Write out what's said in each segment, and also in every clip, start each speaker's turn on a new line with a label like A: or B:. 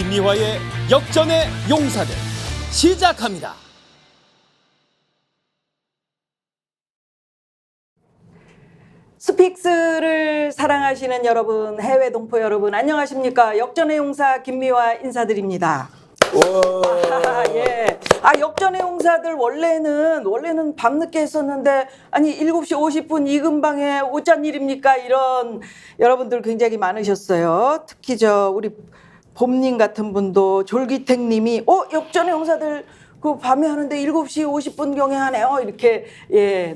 A: 김미화의 역전의 용사들 시작합니다.
B: 스픽스를 사랑하시는 여러분, 해외 동포 여러분, 안녕하십니까? 역전의 용사 김미화 인사드립니다. 예. 역전의 용사들 원래는 밤늦게 했었는데, 아니, 7시 50분 이 근방에 어쩐 일입니까? 이런 여러분들 굉장히 많으셨어요. 특히 우리 봄님 같은 분도, 졸기택님이, 역전의 용사들 그 밤에 하는데 7시 50분경에 하네요. 이렇게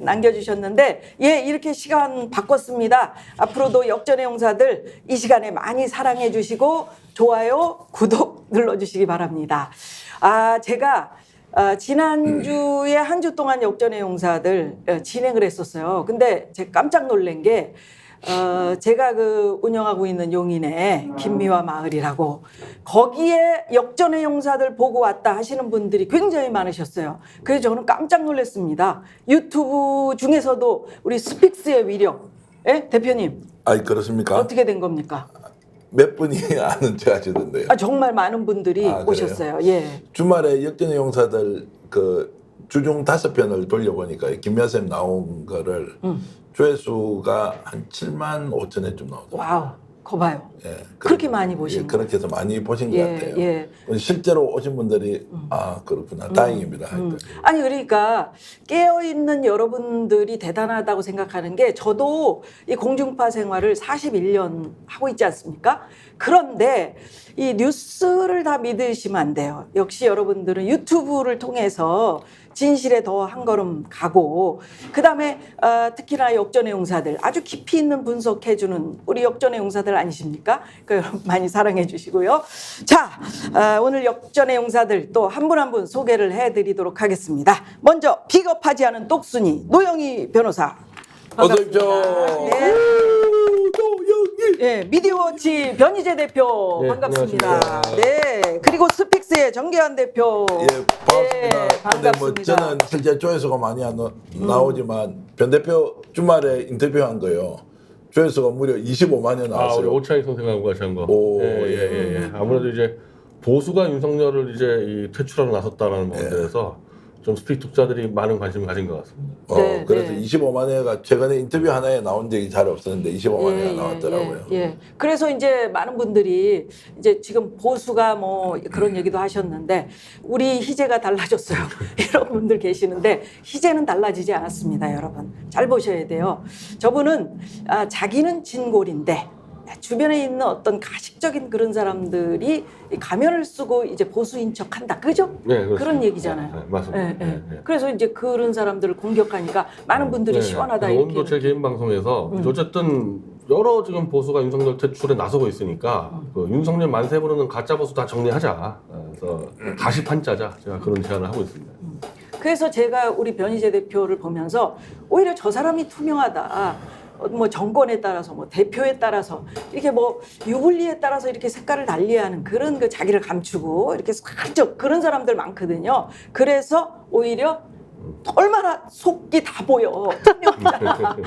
B: 남겨주셨는데, 이렇게 시간 바꿨습니다. 앞으로도 역전의 용사들 이 시간에 많이 사랑해 주시고 좋아요, 구독 눌러주시기 바랍니다. 제가 지난주에 한 주 동안 역전의 용사들 진행을 했었어요. 근데 제가 깜짝 놀란 게 제가 운영하고 있는 용인에 김미화 마을이라고, 거기에 역전의 용사들 보고 왔다 하시는 분들이 굉장히 많으셨어요. 그래서 저는 깜짝 놀랐습니다. 유튜브 중에서도 우리 스픽스의 위력, 대표님.
C: 그렇습니까?
B: 어떻게 된 겁니까?
C: 몇 분이 아는 척 하시던데요.
B: 정말 많은 분들이 오셨어요. 예.
C: 주말에 역전의 용사들 주중 5편을 돌려보니까 김미화 쌤 나온 거를 조회수가 한 7만 5천회 좀 나오죠.
B: 와우, 거 봐요.
C: 예,
B: 그렇게 많이 보신 거예요.
C: 그렇게 해서 많이 보신 것 같아요.
B: 예.
C: 실제로 오신 분들이 그렇구나, 다행입니다.
B: 아니, 그러니까 깨어있는 여러분들이 대단하다고 생각하는 게, 저도 이 공중파 생활을 41년 하고 있지 않습니까? 그런데 이 뉴스를 다 믿으시면 안 돼요. 역시 여러분들은 유튜브를 통해서 진실에 더 한 걸음 가고, 그 다음에 특히나 역전의 용사들, 아주 깊이 있는 분석해주는 우리 역전의 용사들 아니십니까? 여러분 많이 사랑해 주시고요. 자, 오늘 역전의 용사들 또 한 분 한 분 소개를 해드리도록 하겠습니다. 먼저 비겁하지 않은 똑순이 노영희 변호사.
C: 어서 오십시오.
B: 네. 예, 미디어워치 변희재 대표 반갑습니다.
D: 안녕하십니까.
B: 네, 그리고 스픽스의 정계환 대표.
C: 반갑습니다. 근데 뭐 저는 실제 조회수가 많이 안 나오지만 변 대표 주말에 인터뷰한 거요. 조회수가 무려 25만여 나왔어요.
D: 우리 오차익 선생하고 같이 한 거.
C: 오.
D: 예. 아무래도 이제 보수가 윤석열을 이제 퇴출하러 나섰다라는 문제에서 좀 스픽 독자들이 많은 관심을 가진 것 같습니다.
C: 그래서 25만회가 최근에 인터뷰 하나에 나온 적이 잘 없었는데 25만회가 나왔더라고요.
B: 그래서 이제 많은 분들이 이제 지금 보수가 뭐 그런 얘기도 하셨는데, 우리 희재가 달라졌어요. 이런 분들 계시는데, 희재는 달라지지 않았습니다, 여러분. 잘 보셔야 돼요. 저분은 자기는 진골인데 주변에 있는 어떤 가식적인 그런 사람들이 가면을 쓰고 이제 보수인 척한다, 그죠?
D: 네,
B: 그런 얘기잖아요.
D: 네, 맞습니다.
B: 그래서 이제 그런 사람들을 공격하니까 많은 분들이 시원하다 이렇게.
D: 오늘도 제 개인 방송에서 어쨌든 여러 지금 보수가 윤석열 퇴출에 나서고 있으니까 윤석열 만세 부르는 가짜 보수 다 정리하자. 그래서 다시 판짜자. 제가 그런 제안을 하고 있습니다.
B: 그래서 제가 우리 변희재 대표를 보면서 오히려 저 사람이 투명하다. 뭐 정권에 따라서, 뭐 대표에 따라서, 이렇게 뭐 유불리에 따라서 이렇게 색깔을 달리하는 그런 자기를 감추고 이렇게 살짝 그런 사람들 많거든요. 그래서 오히려 얼마나 속이 다 보여. 투명하잖아.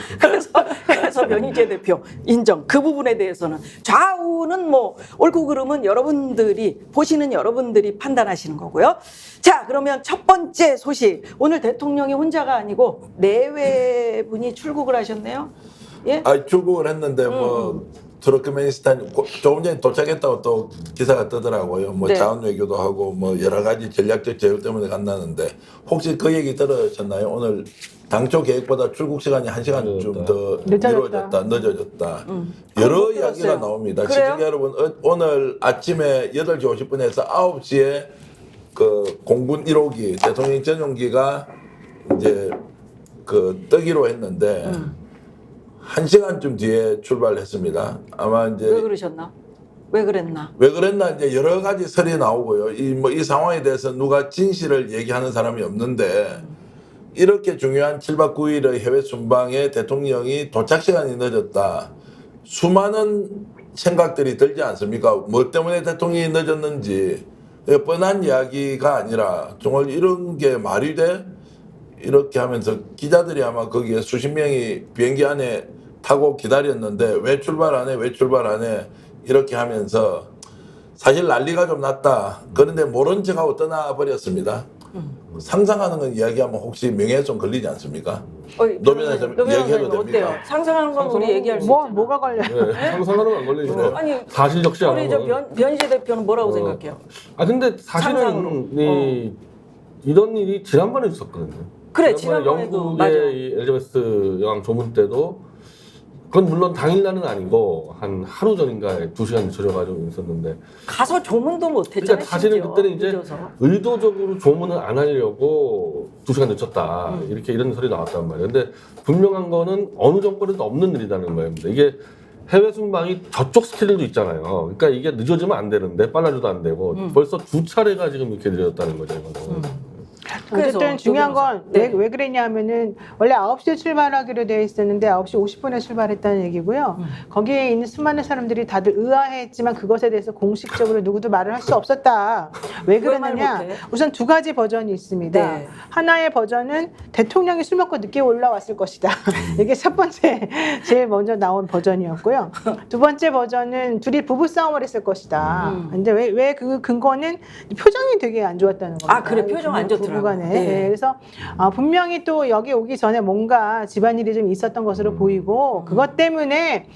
B: 그래서 변희재 대표 인정. 그 부분에 대해서는 좌우는 뭐 옳고 그름은 여러분들이 보시는 여러분들이 판단하시는 거고요. 자, 그러면 첫 번째 소식. 오늘 대통령이 혼자가 아니고 내외분이 출국을 하셨네요. 예?
C: 출국을 했는데 투르크메니스탄 조금 전에 도착했다고 또 기사가 뜨더라고요.
B: 네.
C: 자원 외교도 하고 여러 가지 전략적 제휴 때문에 간다는데, 혹시 그 얘기 들으셨나요? 오늘 당초 계획보다 출국 시간이 1시간쯤 더 늦어졌다. 여러 이야기가 나옵니다.
B: 그래요?
C: 시청자 여러분, 오늘 아침에 8시 50분에서 9시에 공군 1호기 대통령 전용기가 이제 뜨기로 했는데 1시간쯤 뒤에 출발했습니다. 아마 이제
B: 왜 그러셨나? 왜 그랬나?
C: 왜 그랬나 이제 여러 가지 설이 나오고요. 이 상황에 대해서 누가 진실을 얘기하는 사람이 없는데, 이렇게 중요한 7박 9일의 해외 순방에 대통령이 도착 시간이 늦었다. 수많은 생각들이 들지 않습니까? 뭐 때문에 대통령이 늦었는지. 뻔한 이야기가 아니라 정말 이런 게 말이 돼? 이렇게 하면서 기자들이 아마 거기에 수십 명이 비행기 안에 타고 기다렸는데 왜 출발 안 해? 왜 출발 안 해? 이렇게 하면서 사실 난리가 좀 났다. 그런데 모른 척하고 떠나버렸습니다. 상상하는 건 이야기하면 혹시 명예훼손 걸리지 않습니까? 노변호사 얘기해도
B: 어때요?
C: 됩니까?
B: 상상하는 건 우리 얘기할 수 있잖아.
E: 뭐가 걸려요?
D: 네, 상상하는 건 안 걸리죠.
B: 아니
D: 사실 적시 안
B: 우리 저
D: 하면.
B: 변희재 대표는 뭐라고 생각해요?
D: 아 근데
B: 상상으로.
D: 사실은 이런 일이 지난번에 있었거든요.
B: 그래,
D: 지난번에
B: 지난번에도, 맞아.
D: 영국의 이 엘리자베스 여왕 조문 때도 그건 물론 당일날은 아니고 한 하루 전인가에 2시간 늦춰져가지고 있었는데
B: 가서 조문도 못했잖아요.
D: 그러니까 사실은
B: 심지어.
D: 그때는 이제
B: 늦어서.
D: 의도적으로 조문을 안 하려고 2시간 늦췄다 이런 소리 나왔단 말이에요. 근데 분명한 거는 어느 정권에도 없는 일이라는 거예요. 이게 해외 순방이 저쪽 스케줄도 있잖아요. 그러니까 이게 늦어지면 안 되는데 빨라져도 안 되고 벌써 2차례가 지금 이렇게 늦어졌다는 거죠. 이거는.
B: 그래서
E: 어쨌든 중요한 건
B: 네.
E: 왜 그랬냐면은 원래 9시에 출발하기로 되어 있었는데 9시 50분에 출발했다는 얘기고요. 거기에 있는 수많은 사람들이 다들 의아해했지만 그것에 대해서 공식적으로 누구도 말을 할 수 없었다. 왜
B: 그걸 말
E: 그러느냐?
B: 못해.
E: 우선 두 가지 버전이 있습니다.
B: 네.
E: 하나의 버전은 대통령이 술 먹고 늦게 올라왔을 것이다. 이게 첫 번째 제일 먼저 나온 버전이었고요. 두 번째 버전은 둘이 부부 싸움을 했을 것이다. 근데 왜 그 근거는 표정이 되게 안 좋았다는 겁니다.
B: 아, 그래, 표정 안 좋더라고요.
E: 부부간에.
B: 네.
E: 네, 그래서 분명히 또 여기 오기 전에 뭔가 집안일이 좀 있었던 것으로 보이고 그것 때문에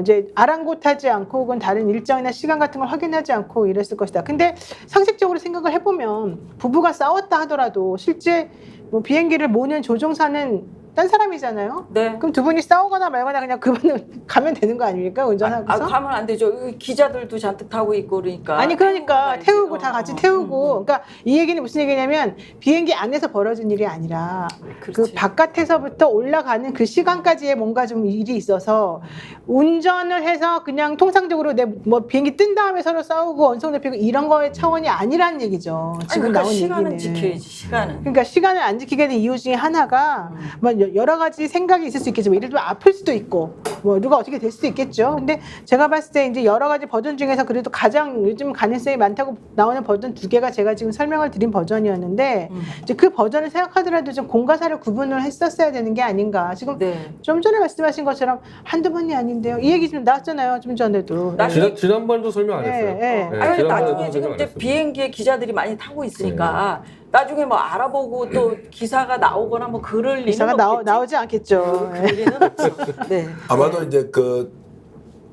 E: 이제 아랑곳하지 않고 혹은 다른 일정이나 시간 같은 걸 확인하지 않고 이랬을 것이다. 근데 상식적으로 생각을 해보면 부부가 싸웠다 하더라도 실제 뭐 비행기를 모는 조종사는 딴 사람이잖아요.
B: 네.
E: 그럼 두 분이 싸우거나 말거나 그냥 그분은 가면 되는 거 아닙니까? 운전하고서.
B: 가면 안 되죠. 기자들도 잔뜩 타고 있고 그러니까.
E: 아니 그러니까
B: 가야지.
E: 태우고 다 같이 태우고 그러니까 이 얘기는 무슨 얘기냐면 비행기 안에서 벌어진 일이 아니라 그
B: 그렇지.
E: 바깥에서부터 올라가는 그 시간까지의 뭔가 좀 일이 있어서 운전을 해서 그냥 통상적으로 내 뭐 비행기 뜬 다음에 서로 싸우고 언성 높이고 이런 거의 차원이 아니라는 얘기죠.
B: 아니,
E: 지금
B: 그러니까
E: 나온
B: 시간은
E: 얘기는.
B: 지켜야지. 시간은.
E: 그러니까 시간을 안 지키게 된 이유 중에 하나가 뭐 여러 가지 생각이 있을 수 있겠죠. 뭐 예를 들면 아플 수도 있고 뭐 누가 어떻게 될 수도 있겠죠. 근데 제가 봤을 때 이제 여러 가지 버전 중에서 그래도 가장 요즘 가능성이 많다고 나오는 버전 두 개가 제가 지금 설명을 드린 버전이었는데 이제 그 버전을 생각하더라도 좀 공과사를 구분을 했었어야 되는 게 아닌가. 지금
B: 네.
E: 좀 전에 말씀하신 것처럼 한두 번이 아닌데요. 이 얘기 좀 나왔잖아요. 좀 전에도.
B: 나중에-
D: 지난번도 설명 안 했어요.
E: 네, 네.
D: 네,
B: 아니,
D: 지난번에도
B: 나중에 지금
D: 설명 안
B: 이제
D: 했습니다.
B: 비행기에 기자들이 많이 타고 있으니까 나중에 뭐 알아보고 또 기사가 나오거나 뭐 그럴 리는
E: 기사가
B: 없겠지.
E: 나오지 않겠죠.
B: 그럴 리는 없어. 네.
C: 아마도 이제 그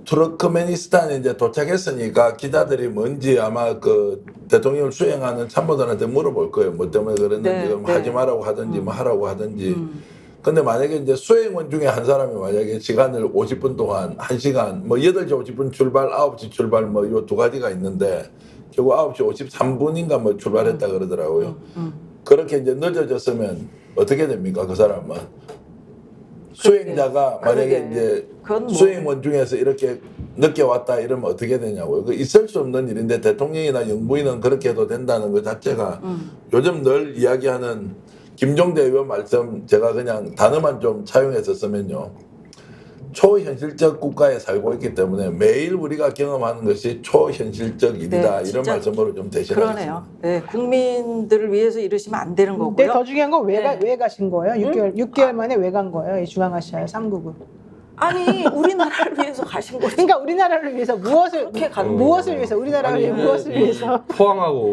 C: 투르크메니스탄에 이제 도착했으니까 기자들이 뭔지 아마 그 대통령을 수행하는 참모들한테 물어볼 거예요. 뭐 때문에 그랬는지
B: 네,
C: 그럼
B: 네.
C: 하지 말라고 하든지 뭐 하라고 하든지. 근데 만약에 이제 수행원 중에 한 사람이 만약에 시간을 50분 동안 1시간 뭐 8시 50분 출발, 9시 출발 뭐 요 두 가지가 있는데 결국 9시 53분인가 뭐 출발했다 그러더라고요. 그렇게 이제 늦어졌으면 어떻게 됩니까? 그 사람은 수행자가 만약에
B: 그러게.
C: 이제
B: 그건 뭐-
C: 수행원 중에서 이렇게 늦게 왔다 이러면 어떻게 되냐고요. 그 있을 수 없는 일인데 대통령이나 영부인은 그렇게 해도 된다는 것 자체가 요즘 늘 이야기하는 김종대 의원 말씀 제가 그냥 단어만 좀 차용했었으면요. 초현실적 국가에 살고 있기 때문에 매일 우리가 경험하는 것이 초현실적 일이다.
B: 네,
C: 이런
B: 진짜
C: 말씀으로 좀 대신하겠습니다.
B: 그러네요. 네, 국민들을 위해서 이러시면 안 되는
E: 근데
B: 거고요.
E: 더 중요한 건
B: 네.
E: 왜 가신 거예요? 6개월 만에 왜 간 거예요? 이 중앙아시아 3국을.
B: 아니, 우리나라를 위해서 가신 거지.
E: 그러니까 우리나라를 위해서
B: 그렇게 가는
E: 무엇을 위해서 우리나라를
D: 아니,
E: 위해 무엇을 위해서
D: 포항하고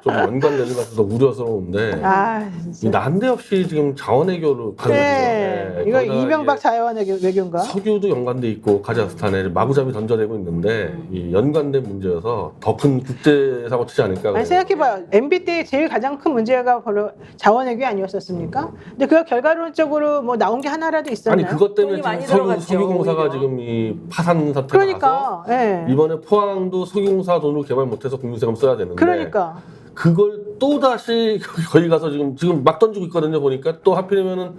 D: 좀 연관되는 것 같아서 우려스러운데
E: 아
D: 이
E: 진짜
D: 난데없이 지금 자원외교를 가는
E: 네
D: 거죠.
E: 이거
D: 거기다가
E: 이명박
D: 이게
E: 자유한 외교인가?
D: 석유도 연관돼 있고 카자흐스탄에 마구잡이 던져대고 있는데 이 연관된 문제여서 더 큰 국제 사고 치지 않을까.
E: 아니 생각해봐요. MB 때 제일 가장 큰 문제가 바로 자원외교 아니었었습니까? 근데 그 결과론적으로 뭐 나온 게 하나라도 있었나요?
D: 아니 그것 때문에
B: 돈이 많이
D: 지금
B: 들어갔죠,
D: 석유공사가
B: 오히려.
D: 지금 이 파산 사태가
E: 그러니까
D: 나서
E: 예.
D: 이번에 포항도 석유공사 돈으로 개발 못해서 국민세금 써야 되는데
E: 그러니까
D: 그걸 또 다시 거기 가서 지금 막 던지고 있거든요. 보니까 또 하필이면은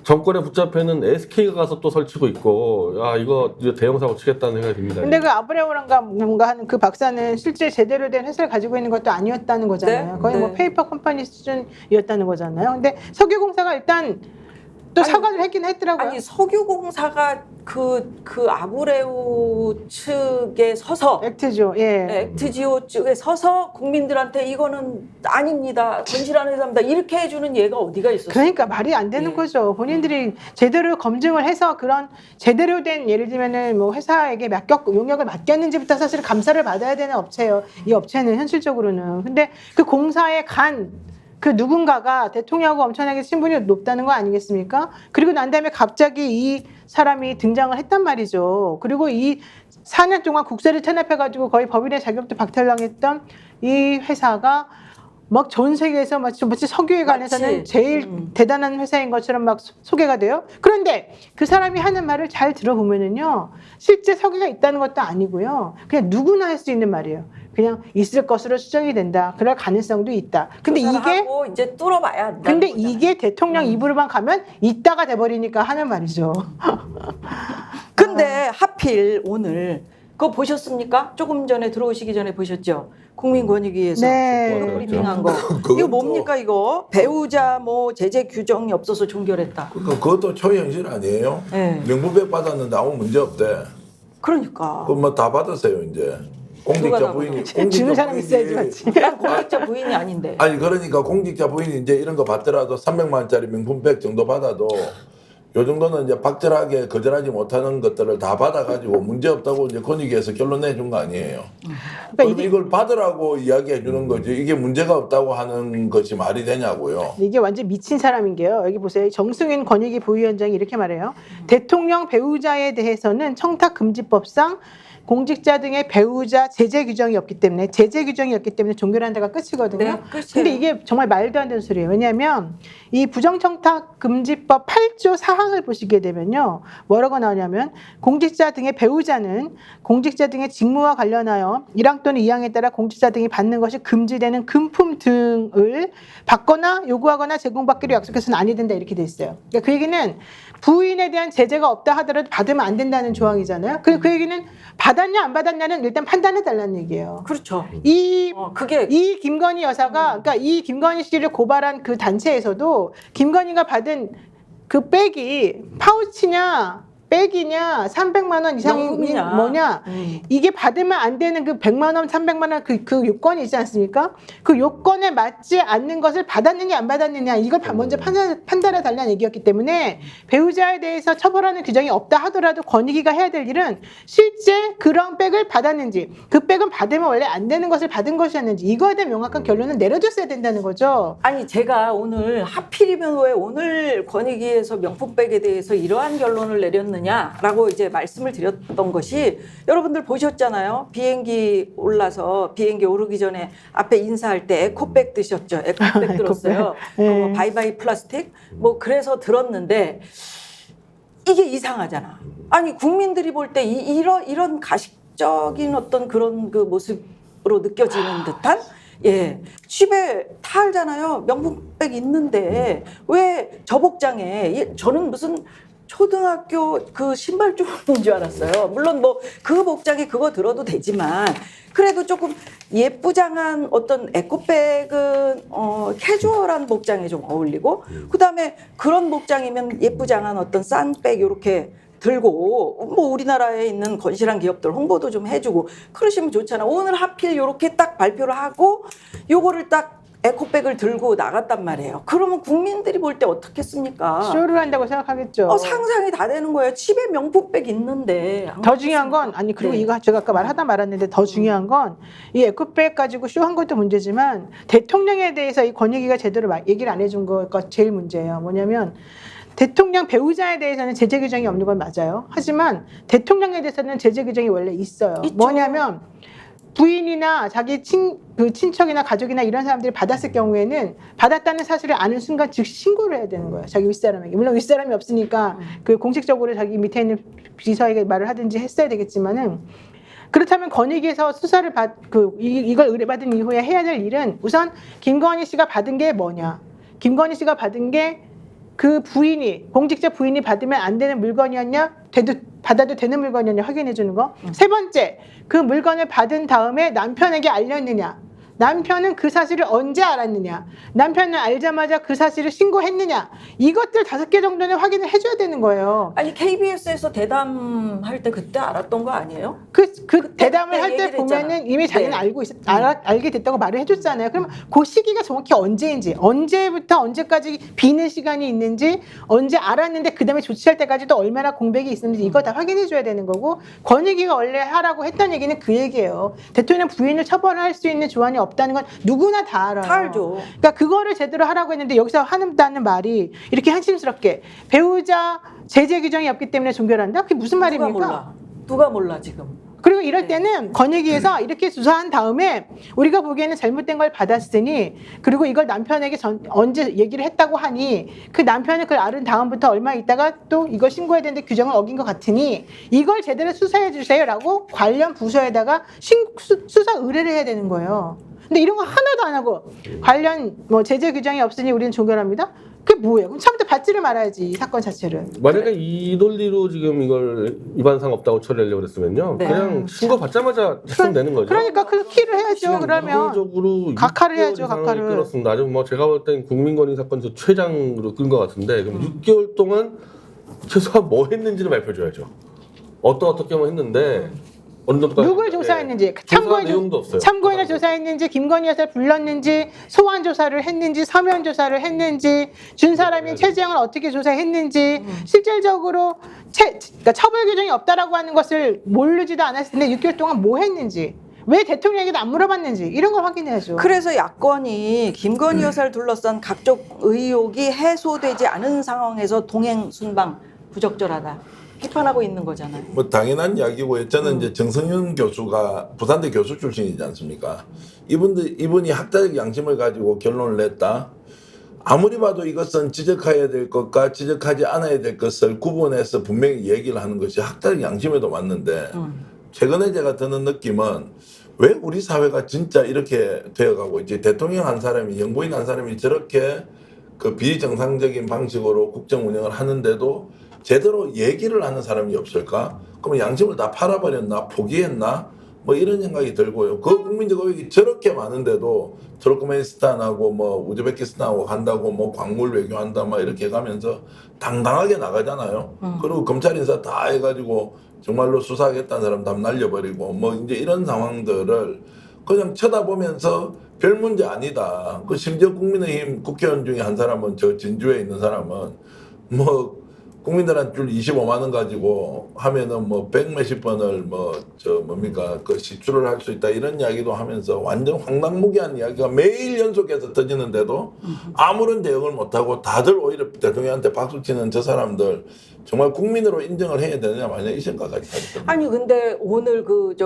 D: 정권에 붙잡혀는 SK가 가서 또 설치고 있고 야 이거 대형 사고 치겠다는 생각이 듭니다.
E: 근데 그 아브레오란가 뭔가 하는 그 박사는 실제 제대로 된 회사를 가지고 있는 것도 아니었다는 거잖아요.
B: 네?
E: 거의 뭐
B: 네.
E: 페이퍼 컴퍼니 수준이었다는 거잖아요. 근데 석유공사가 일단 또 사과를 했긴 했더라고요.
B: 아니 석유공사가 그 아브레우 측에 서서
E: 액트죠. 예.
B: 액트지오 쪽에 서서 국민들한테 이거는 아닙니다. 건실한 회사입니다. 이렇게 해주는 예가 어디가 있었어요?
E: 그러니까 말이 안 되는
B: 예.
E: 거죠. 본인들이 제대로 검증을 해서 그런 제대로 된 예를 들면은 뭐 회사에게 용역을 맡겼는지부터 사실 감사를 받아야 되는 업체예요. 이 업체는 현실적으로는. 근데 그 공사에 간 그 누군가가 대통령하고 엄청나게 친분이 높다는 거 아니겠습니까? 그리고 난 다음에 갑자기 이 사람이 등장을 했단 말이죠. 그리고 이 4년 동안 국세를 탄압해가지고 거의 법인의 자격도 박탈당했던 이 회사가 막 전 세계에서 마치 석유에 관해서는
B: 마치,
E: 제일 대단한 회사인 것처럼 막 소개가 돼요. 그런데 그 사람이 하는 말을 잘 들어보면은요, 실제 석유가 있다는 것도 아니고요, 그냥 누구나 할 수 있는 말이에요. 그냥 있을 것으로 추정이 된다. 그럴 가능성도 있다. 근데 이게
B: 조사하고 이제 뚫어봐야 한다는
E: 근데
B: 거잖아요.
E: 이게 대통령 입으로만 가면 있다가 돼버리니까 하는 말이죠.
B: 근데 하필 오늘 그거 보셨습니까? 조금 전에 들어오시기 전에 보셨죠? 국민권익위에서
E: 네.
B: 브리핑한 거.
C: 그것도-
B: 이거 뭡니까 이거? 배우자 뭐 제재 규정이 없어서 종결했다.
C: 그러니까 그것도 초현실 아니에요?
B: 네.
C: 명분백 받았는데 아무 문제 없대.
B: 그러니까.
C: 그럼 뭐 다 받았어요 이제.
B: 누가
C: 공직자
B: 다
C: 부인이
E: 주는 사람 있어야지 맞지.
B: 난 공직자 부인이 아닌데.
C: 아니 그러니까 공직자 부인이 이제 이런 거 받더라도 300만 원짜리 명품백 정도 받아도 요 정도는 이제 박절하게 거절하지 못하는 것들을 다 받아가지고 문제 없다고 이제 권익위에서 결론 내준 거 아니에요. 그럼 이걸 받으라고 이야기해 주는 거지 이게 문제가 없다고 하는 것이 말이 되냐고요.
E: 이게 완전 미친 사람인 게요. 여기 보세요. 정승윤 권익위 부위원장이 이렇게 말해요. 대통령 배우자에 대해서는 청탁금지법상 공직자 등의 배우자 제재 규정이 없기 때문에 종결한 데가 끝이거든요.
B: 네, 끝이에요.
E: 근데 이게 정말 말도 안 되는 소리예요. 왜냐하면 이 부정청탁금지법 8조 4항을 보시게 되면요. 뭐라고 나오냐면 공직자 등의 배우자는 공직자 등의 직무와 관련하여 1항 또는 2항에 따라 공직자 등이 받는 것이 금지되는 금품 등을 받거나 요구하거나 제공받기로 약속해서는 아니 된다 이렇게 돼 있어요. 그러니까 그 얘기는 부인에 대한 제재가 없다 하더라도 받으면 안 된다는 조항이잖아요. 그 얘기는 받았냐 안 받았냐는 일단 판단해 달라는 얘기예요.
B: 그렇죠.
E: 그게 이 김건희 여사가 그러니까 이 김건희 씨를 고발한 그 단체에서도 김건희가 받은 그 백이 파우치냐 백이냐 300만 원 이상이
B: 명품이냐.
E: 뭐냐 이게 받으면 안 되는 그 100만 원 300만 원 그 요건이 있지 않습니까? 그 요건에 맞지 않는 것을 받았느냐 안 받았느냐 이걸 먼저 판단해 달라는 얘기였기 때문에 배우자에 대해서 처벌하는 규정이 없다 하더라도 권익위가 해야 될 일은 실제 그런 백을 받았는지 그 백은 받으면 원래 안 되는 것을 받은 것이었는지 이거에 대한 명확한 결론을 내려줬어야 된다는 거죠.
B: 아니 제가 오늘 하필이면 왜 오늘 권익위에서 명품백에 대해서 이러한 결론을 내렸느냐라고 이제 말씀을 드렸던 것이 여러분들 보셨잖아요. 비행기 올라서 비행기 오르기 전에 앞에 인사할 때 에코백 드셨죠. 에코백 들었어요.
E: 네.
B: 바이바이 플라스틱 뭐 그래서 들었는데 이게 이상하잖아. 아니 국민들이 볼 때 이런 가식적인 어떤 그런 그 모습으로 느껴지는 듯한 예, 집에 다 알잖아요. 명품백 있는데 왜 저 복장에 저는 무슨 초등학교 그 신발주머니인 줄 알았어요. 물론 뭐 그 복장에 그거 들어도 되지만 그래도 조금 예쁘장한 어떤 에코백은 캐주얼한 복장에 좀 어울리고 그다음에 그런 복장이면 예쁘장한 어떤 싼 백 이렇게 들고 뭐 우리나라에 있는 건실한 기업들 홍보도 좀 해주고 그러시면 좋잖아. 오늘 하필 이렇게 딱 발표를 하고 요거를 딱 에코백을 들고 나갔단 말이에요. 그러면 국민들이 볼 때 어떻겠습니까?
E: 쇼를 한다고 생각하겠죠.
B: 상상이 다 되는 거예요. 집에 명품백 있는데.
E: 더 중요한 건 아니 그리고
B: 네.
E: 이거 제가 아까 말하다 말았는데 더 중요한 건 이 에코백 가지고 쇼한 것도 문제지만 대통령에 대해서 이 권익위가 제대로 얘기를 안 해준 거가 제일 문제예요. 뭐냐면 대통령 배우자에 대해서는 제재 규정이 없는 건 맞아요. 하지만 대통령에 대해서는 제재 규정이 원래 있어요.
B: 있죠.
E: 뭐냐면 부인이나 자기 친척이나 가족이나 이런 사람들이 받았을 경우에는 받았다는 사실을 아는 순간 즉시 신고를 해야 되는 거예요. 자기 윗사람에게. 물론 윗사람이 없으니까 그 공식적으로 자기 밑에 있는 비서에게 말을 하든지 했어야 되겠지만은 그렇다면 권익위에서 수사를 이걸 의뢰받은 이후에 해야 될 일은 우선 김건희 씨가 받은 게 뭐냐. 김건희 씨가 받은 게 그 부인이 공직자 부인이 받으면 안 되는 물건이었냐 받아도 되는 물건이었냐 확인해 주는 거. 세 번째 그 물건을 받은 다음에 남편에게 알렸느냐 남편은 그 사실을 언제 알았느냐, 남편은 알자마자 그 사실을 신고했느냐, 이것들 5개 정도는 확인을 해줘야 되는 거예요.
B: 아니 KBS에서 대담할 때 그때 알았던 거 아니에요?
E: 그 대담을 할 때
B: 얘기를
E: 보면은
B: 했잖아.
E: 이미 자기는
B: 네.
E: 알게 됐다고 말을 해줬잖아요. 그럼 그 시기가 정확히 언제인지, 언제부터 언제까지 비는 시간이 있는지, 언제 알았는데 그 다음에 조치할 때까지도 얼마나 공백이 있는지 이거 다 확인해줘야 되는 거고, 권익위가 원래 하라고 했던 얘기는 그 얘기예요. 대통령 부인을 처벌할 수 있는 조항이 없다는 건 누구나 다 알아요.
B: 다 알죠.
E: 그러니까 그거를 제대로 하라고 했는데 여기서 한다는 말이 이렇게 한심스럽게 배우자 제재 규정이 없기 때문에 종결한다? 그게 무슨 말입니까?
B: 누가 몰라 지금.
E: 그리고 이럴 때는 권익위에서 이렇게 수사한 다음에 우리가 보기에는 잘못된 걸 받았으니, 그리고 이걸 남편에게 언제 얘기를 했다고 하니 그 남편이 그걸 알은 다음부터 얼마 있다가 또 이걸 신고해야 되는데 규정을 어긴 것 같으니 이걸 제대로 수사해 주세요라고 관련 부서에다가 수사 의뢰를 해야 되는 거예요. 근데 이런 거 하나도 안 하고 관련 뭐 제재 규정이 없으니 우리는 종결합니다. 그게 뭐예요? 그럼 처음부터 받지를 말아야지, 이 사건 자체를.
D: 만약에 이 논리로 지금 이걸 위반상 없다고 처리하려고 그랬으면요,
B: 네.
D: 그냥 신고 받자마자 했으면 되는 거죠.
E: 그러니까 그 키를 해야죠. 그러면
D: 적으로
E: 각하를 해야죠, 각하를.
D: 끌었습니다. 아주 뭐 제가 볼 땐 국민권익 사건에서 최장으로 끈 것 같은데, 그럼 6개월 동안 최소한 뭐 했는지를 발표해줘야죠. 어떻게 뭐 했는데 어느 정도까지
E: 누굴
D: 했는데,
E: 조사했는지,
D: 조사 내용도 없어요.
E: 참고인을 조사했는지, 김건희 여사를 불렀는지, 소환 조사를 했는지, 서면 조사를 했는지, 준 사람인 최재형을 어떻게 조사했는지, 실질적으로 그러니까 처벌 규정이 없다라고 하는 것을 모르지도 않았을 텐데 6개월 동안 뭐 했는지, 왜 대통령에게도 안 물어봤는지 이런 걸 확인해야죠.
B: 그래서 야권이 김건희 여사를 둘러싼 각종 의혹이 해소되지 않은 상황에서 동행 순방 부적절하다 비판하고 있는 거잖아요.
C: 뭐 당연한 이야기고요. 저는 이제 정성윤 교수가 부산대 교수 출신이지 않습니까? 이분이 학자적 양심을 가지고 결론을 냈다. 아무리 봐도 이것은 지적해야 될 것과 지적하지 않아야 될 것을 구분해서 분명히 얘기를 하는 것이 학자적 양심에도 맞는데, 최근에 제가 드는 느낌은 왜 우리 사회가 진짜 이렇게 되어가고, 이제 대통령 한 사람이, 영부인 한 사람이 저렇게 그 비정상적인 방식으로 국정 운영을 하는데도 제대로 얘기를 하는 사람이 없을까? 그러면 양심을 다 팔아버렸나? 포기했나? 뭐 이런 생각이 들고요. 그 국민적 의혹이 저렇게 많은데도 투르크메니스탄하고 뭐 우즈베키스탄하고 간다고 뭐 광물 외교한다 막 이렇게 가면서 당당하게 나가잖아요. 그리고 검찰 인사 다 해가지고 정말로 수사하겠다는 사람 다 날려버리고 뭐 이제 이런 상황들을 그냥 쳐다보면서 별 문제 아니다. 그 심지어 국민의힘 국회의원 중에 한 사람은, 저 진주에 있는 사람은 뭐 국민들한테 줄 25만 원 가지고 하면은 뭐 100몇십 번을 그 시출을 할 수 있다 이런 이야기도 하면서 완전 황당무계한 이야기가 매일 연속해서 터지는데도 아무런 대응을 못하고 다들 오히려 대통령한테 박수치는 저 사람들 정말 국민으로 인정을 해야 되느냐 마냐 이 생각까지 하거든요.
B: 아니 근데 오늘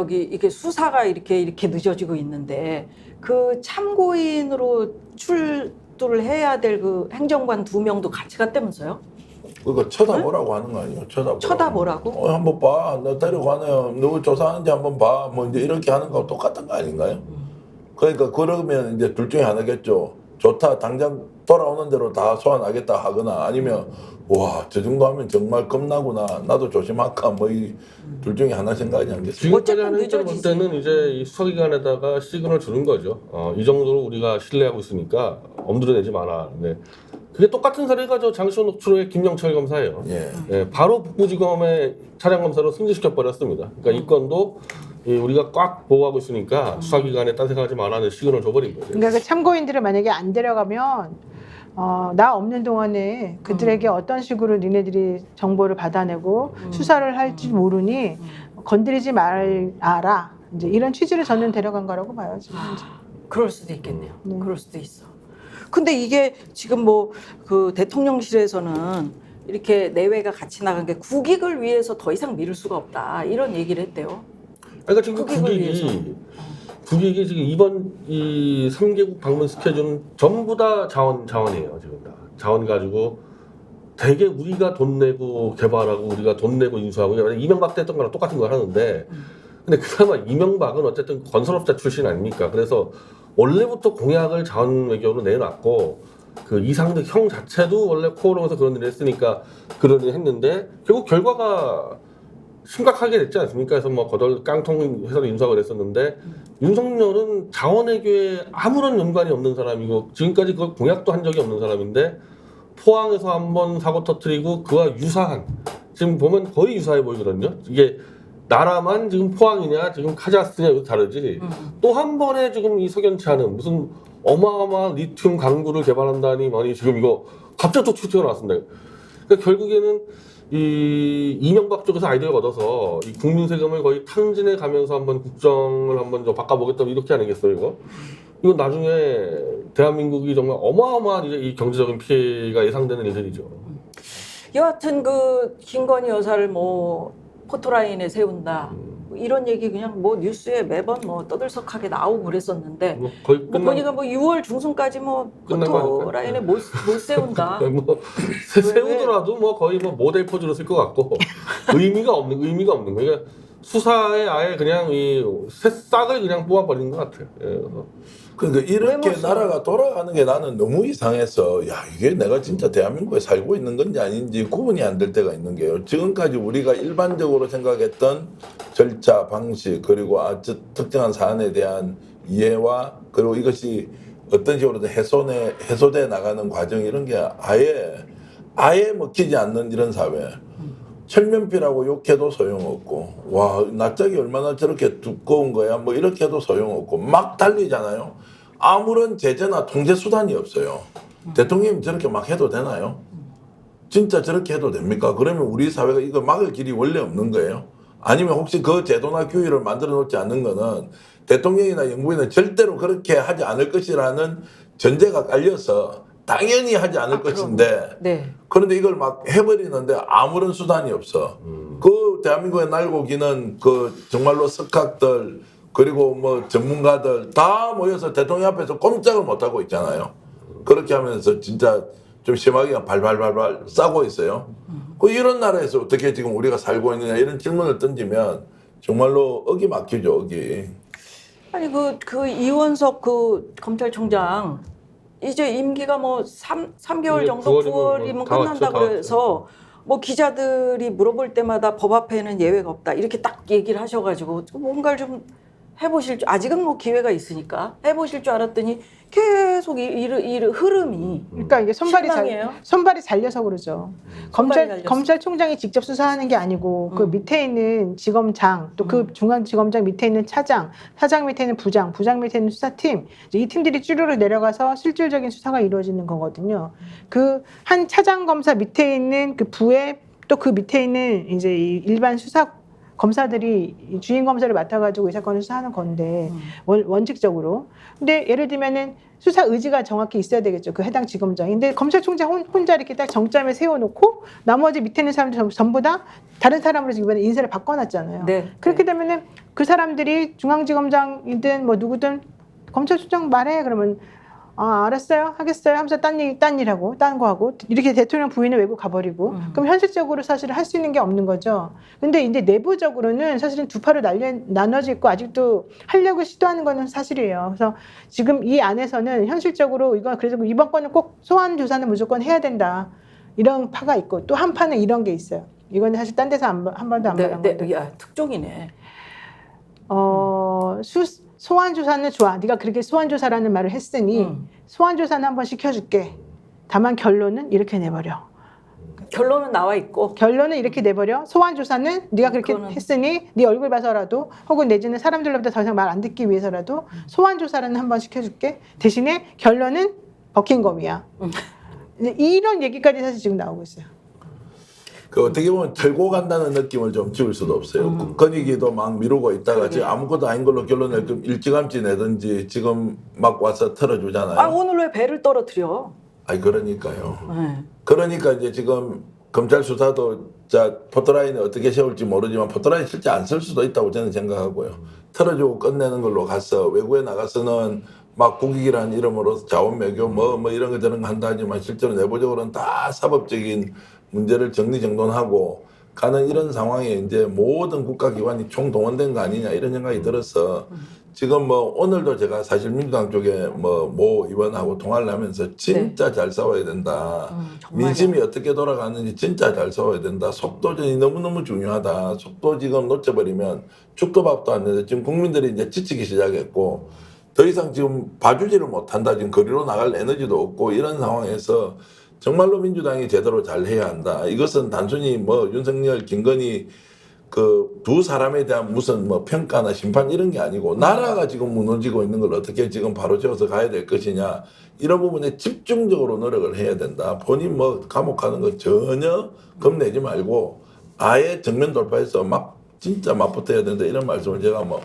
B: 이게 수사가 이렇게 늦어지고 있는데 그 참고인으로 출두를 해야 될 그 행정관 2명도 같이 갔다면서요?
C: 그거 쳐다보라고 하는 거 아니에요?
B: 쳐다보라고?
C: 한번 봐. 너 데려가네요. 누구 조사하는지 한번 봐. 뭐 이제 이렇게 하는 거 똑같은 거 아닌가요? 그러니까 그러면 이제 둘 중에 하나겠죠. 좋다. 당장 돌아오는 대로 다 소환하겠다 하거나, 아니면 와, 저 정도 하면 정말 겁나구나. 나도 조심할까. 뭐 이 둘 중에 하나 생각하지 않겠어요?
D: 지금까지
B: 어쨌든
D: 하는 입장 볼
B: 늦어지지.
D: 때는 이제 이 수사기관에다가 시그널 주는 거죠. 이 정도로 우리가 신뢰하고 있으니까 엄두를 내지 마라. 네. 그게 똑같은 사례가 저 장시호 녹취록의 김영철 검사예요.
C: 예.
D: 네, 바로 북부지검의 차량검사로 승진시켜 버렸습니다. 그러니까 이 건도 우리가 꽉 보호하고 있으니까 수사기관에 딴 생각하지 마라는 시그널을 줘버린 거죠.
E: 그러니까 그 참고인들을 만약에 안 데려가면 나 없는 동안에 그들에게 어떤 식으로 니네들이 정보를 받아내고 수사를 할지 모르니 건드리지 말아라. 이제 이런 취지로 저는 데려간 거라고 봐요. 지금 이제.
B: 그럴 수도 있겠네요.
E: 네.
B: 그럴 수도 있어. 근데 이게 지금 뭐 그 대통령실에서는 이렇게 내외가 같이 나간 게 국익을 위해서 더 이상 미룰 수가 없다 이런 얘기를 했대요.
D: 그러니까 지금
B: 국익을 위해서.
D: 국익이 지금 이번 이 3개국 방문 스케줄은 전부 다 자원이에요. 지금 다 자원 가지고 되게 우리가 돈 내고 개발하고 우리가 돈 내고 인수하고 이명박 때 했던 거랑 똑같은 걸 하는데, 근데 그나마 이명박은 어쨌든 건설업자 출신 아닙니까? 그래서 원래부터 공약을 자원 외교로 내놨고, 그 이상득 형 자체도 원래 코오롱에서 그런 일을 했으니까 그런 일을 했는데, 결국 결과가 심각하게 됐지 않습니까? 그래서 뭐 거덜 깡통해서 인수하고 그랬었는데 윤석열은 자원외교에 아무런 연관이 없는 사람이고 지금까지 그 공약도 한 적이 없는 사람인데 포항에서 한번 사고 터뜨리고 그와 유사한 지금 보면 거의 유사해 보이거든요. 이게 나라만 지금 포항이냐 지금 카자흐스탄이냐 다르지 또 한 번에 지금 이 석연치 않은 무슨 어마어마한 리튬 강구를 개발한다니 많이 지금 이거 갑자기 또 튀어나왔습니다. 그러니까 결국에는 이 이명박 쪽에서 아이디어를 얻어서 이 국민 세금을 거의 탕진해 가면서 한번 국정을 한번 좀 바꿔보겠다 이렇게 아니겠어요 이거? 이거 나중에 대한민국이 정말 어마어마한 이제 이 경제적인 피해가 예상되는 일들이죠.
B: 여하튼 그 김건희 여사를 뭐 포토라인에 세운다 이런 얘기 그냥 뭐 뉴스에 매번 뭐 떠들썩하게 나오고 그랬었는데
D: 뭐 거의
B: 뭐
D: 끝난
B: 보니까 뭐 6월 중순까지 뭐
D: 끝난 거
B: 포토라인에 못 세운다.
D: 뭐 세우더라도 뭐 거의 뭐 모델 포즈로 쓸 것 같고 의미가 없는 거예요. 그러니까 수사에 아예 그냥 이 새싹을 그냥 뽑아버리는 것 같아요. 예, 그래서
C: 그러니까 이렇게
B: 외모성.
C: 나라가 돌아가는 게 나는 너무 이상해서 야 이게 내가 진짜 대한민국에 살고 있는 건지 아닌지 구분이 안 될 때가 있는 게요. 지금까지 우리가 일반적으로 생각했던 절차 방식 그리고 아주 특정한 사안에 대한 이해와 그리고 이것이 어떤 식으로든 해소돼 나가는 과정 이런 게 아예 먹히지 않는 이런 사회. 철면피라고 욕해도 소용없고 와 낯짝이 얼마나 저렇게 두꺼운 거야 뭐 이렇게 해도 소용없고 막 달리잖아요. 아무런 제재나 통제 수단이 없어요. 대통령님 저렇게 막 해도 되나요? 진짜 저렇게 해도 됩니까? 그러면 우리 사회가 이거 막을 길이 원래 없는 거예요? 아니면 혹시 그 제도나 규율을 만들어 놓지 않는 거는 대통령이나 영부인은 절대로 그렇게 하지 않을 것이라는 전제가 깔려서 당연히 하지 않을 것인데
B: 네.
C: 그런데 이걸 막 해버리는데 아무런 수단이 없어. 그 대한민국의 날고기는 그 정말로 석학들 그리고 뭐 전문가들 다 모여서 대통령 앞에서 꼼짝을 못 하고 있잖아요. 그렇게 하면서 진짜 좀 심하게 발발발발 싸고 있어요. 그 이런 나라에서 어떻게 지금 우리가 살고 있느냐 이런 질문을 던지면 정말로 어기 막히죠, 어기.
B: 아니 그 이원석 그 검찰총장 이제 임기가 뭐 3개월
D: 이제
B: 정도
D: 9월이면
B: 9월이면
D: 다
B: 끝난다
D: 왔죠, 다
B: 그래서 뭐 기자들이 물어볼 때마다 법 앞에는 예외가 없다 이렇게 딱 얘기를 하셔가지고 뭔가를 좀 해보실 줄 아직은 뭐 기회가 있으니까 해보실 줄 알았더니 계속 이 흐름이
E: 그러니까 이게
B: 실망이에요?
E: 손발이 잘려서 그러죠.
B: 손발이 잘렸어.
E: 검찰총장이 직접 수사하는 게 아니고 그 밑에 있는 지검장 또 그 중앙지검장 밑에 있는 차장 밑에 있는 부장 밑에 있는 수사팀 이제 이 팀들이 쭈루루 내려가서 실질적인 수사가 이루어지는 거거든요. 그 한 차장 검사 밑에 있는 그 부에 또 그 밑에 있는 이제 이 일반 수사 검사들이 이 주인 검사를 맡아가지고 이 사건을 수사하는 건데 원칙적으로. 근데 예를 들면은 수사 의지가 정확히 있어야 되겠죠. 그 해당 지검장이. 근데 검찰총장 혼자 이렇게 딱 정점에 세워놓고 나머지 밑에 있는 사람들 전부 다 다른 사람으로 지금 이번에 인사를 바꿔놨잖아요.
B: 네.
E: 그렇게 되면은 그 사람들이 중앙지검장이든 뭐 누구든 검찰총장 말해 그러면 아 알았어요 하겠어요 하면서 딴 일 하고 딴 거 하고 이렇게 대통령 부인을 외고 가버리고 그럼 현실적으로 사실은 할 수 있는 게 없는 거죠. 근데 이제 내부적으로는 사실은 두 파로 나눠져 있고 아직도 하려고 시도하는 거는 사실이에요. 그래서 지금 이 안에서는 현실적으로 이거 그래서 이번 건은 꼭 소환 조사는 무조건 해야 된다 이런 파가 있고 또 한 파는 이런 게 있어요. 이거는 사실 딴 데서 한 번도 안 말한 건데.
B: 야 특종이네.
E: 소환 조사는 좋아. 네가 그렇게 소환 조사라는 말을 했으니 소환 조사는 한번 시켜줄게. 다만 결론은 이렇게 내버려.
B: 결론은 나와 있고
E: 결론은 이렇게 내버려. 소환 조사는 네가 그렇게
B: 그거는-
E: 했으니 네 얼굴 봐서라도 혹은 내지는 사람들로부터 더 이상 말 안 듣기 위해서라도 소환 조사는 한번 시켜줄게. 대신에 결론은 버킹검이야. 이런 얘기까지 사실 지금 나오고 있어요.
C: 그 어떻게 보면 털고 간다는 느낌을 좀 지울 수도 없어요. 건의기도 막 미루고 있다가 지금 아무것도 아닌 걸로 결론을 좀 일찌감치 내든지 지금 막 와서 털어주잖아요.
B: 아 오늘 왜 배를 떨어뜨려?
C: 아니 그러니까요.
B: 네.
C: 그러니까 이제 지금 검찰 수사도 자 포토라인을 어떻게 세울지 모르지만 포토라인 실제 안 쓸 수도 있다고 저는 생각하고요. 털어주고 끝내는 걸로 가서 외국에 나가서는 막 국익이라는 이름으로 자원 매교 뭐 이런 거 저런 거 한다 하지만 실제로 내부적으로는 다 사법적인 문제를 정리정돈하고 가는 이런 상황에 이제 모든 국가기관이 총동원된 거 아니냐 이런 생각이 들어서 지금 뭐 오늘도 제가 사실 민주당 쪽에 뭐 모 의원하고 통화를 하면서 진짜 잘 싸워야 된다.
B: 정말요.
C: 민심이 어떻게 돌아가는지 진짜 잘 싸워야 된다. 속도전이 너무너무 중요하다. 속도 지금 놓쳐버리면 죽도 밥도 안 되는데 지금 국민들이 이제 지치기 시작했고 더 이상 지금 봐주지를 못한다. 지금 거리로 나갈 에너지도 없고 이런 상황에서 정말로 민주당이 제대로 잘 해야 한다. 이것은 단순히 뭐 윤석열, 김건희 그 두 사람에 대한 무슨 뭐 평가나 심판 이런 게 아니고 나라가 지금 무너지고 있는 걸 어떻게 지금 바로 세워서 가야 될 것이냐 이런 부분에 집중적으로 노력을 해야 된다. 본인 뭐 감옥 가는 거 전혀 겁내지 말고 아예 정면 돌파해서 막 진짜 맞붙어야 된다 이런 말씀을 제가 뭐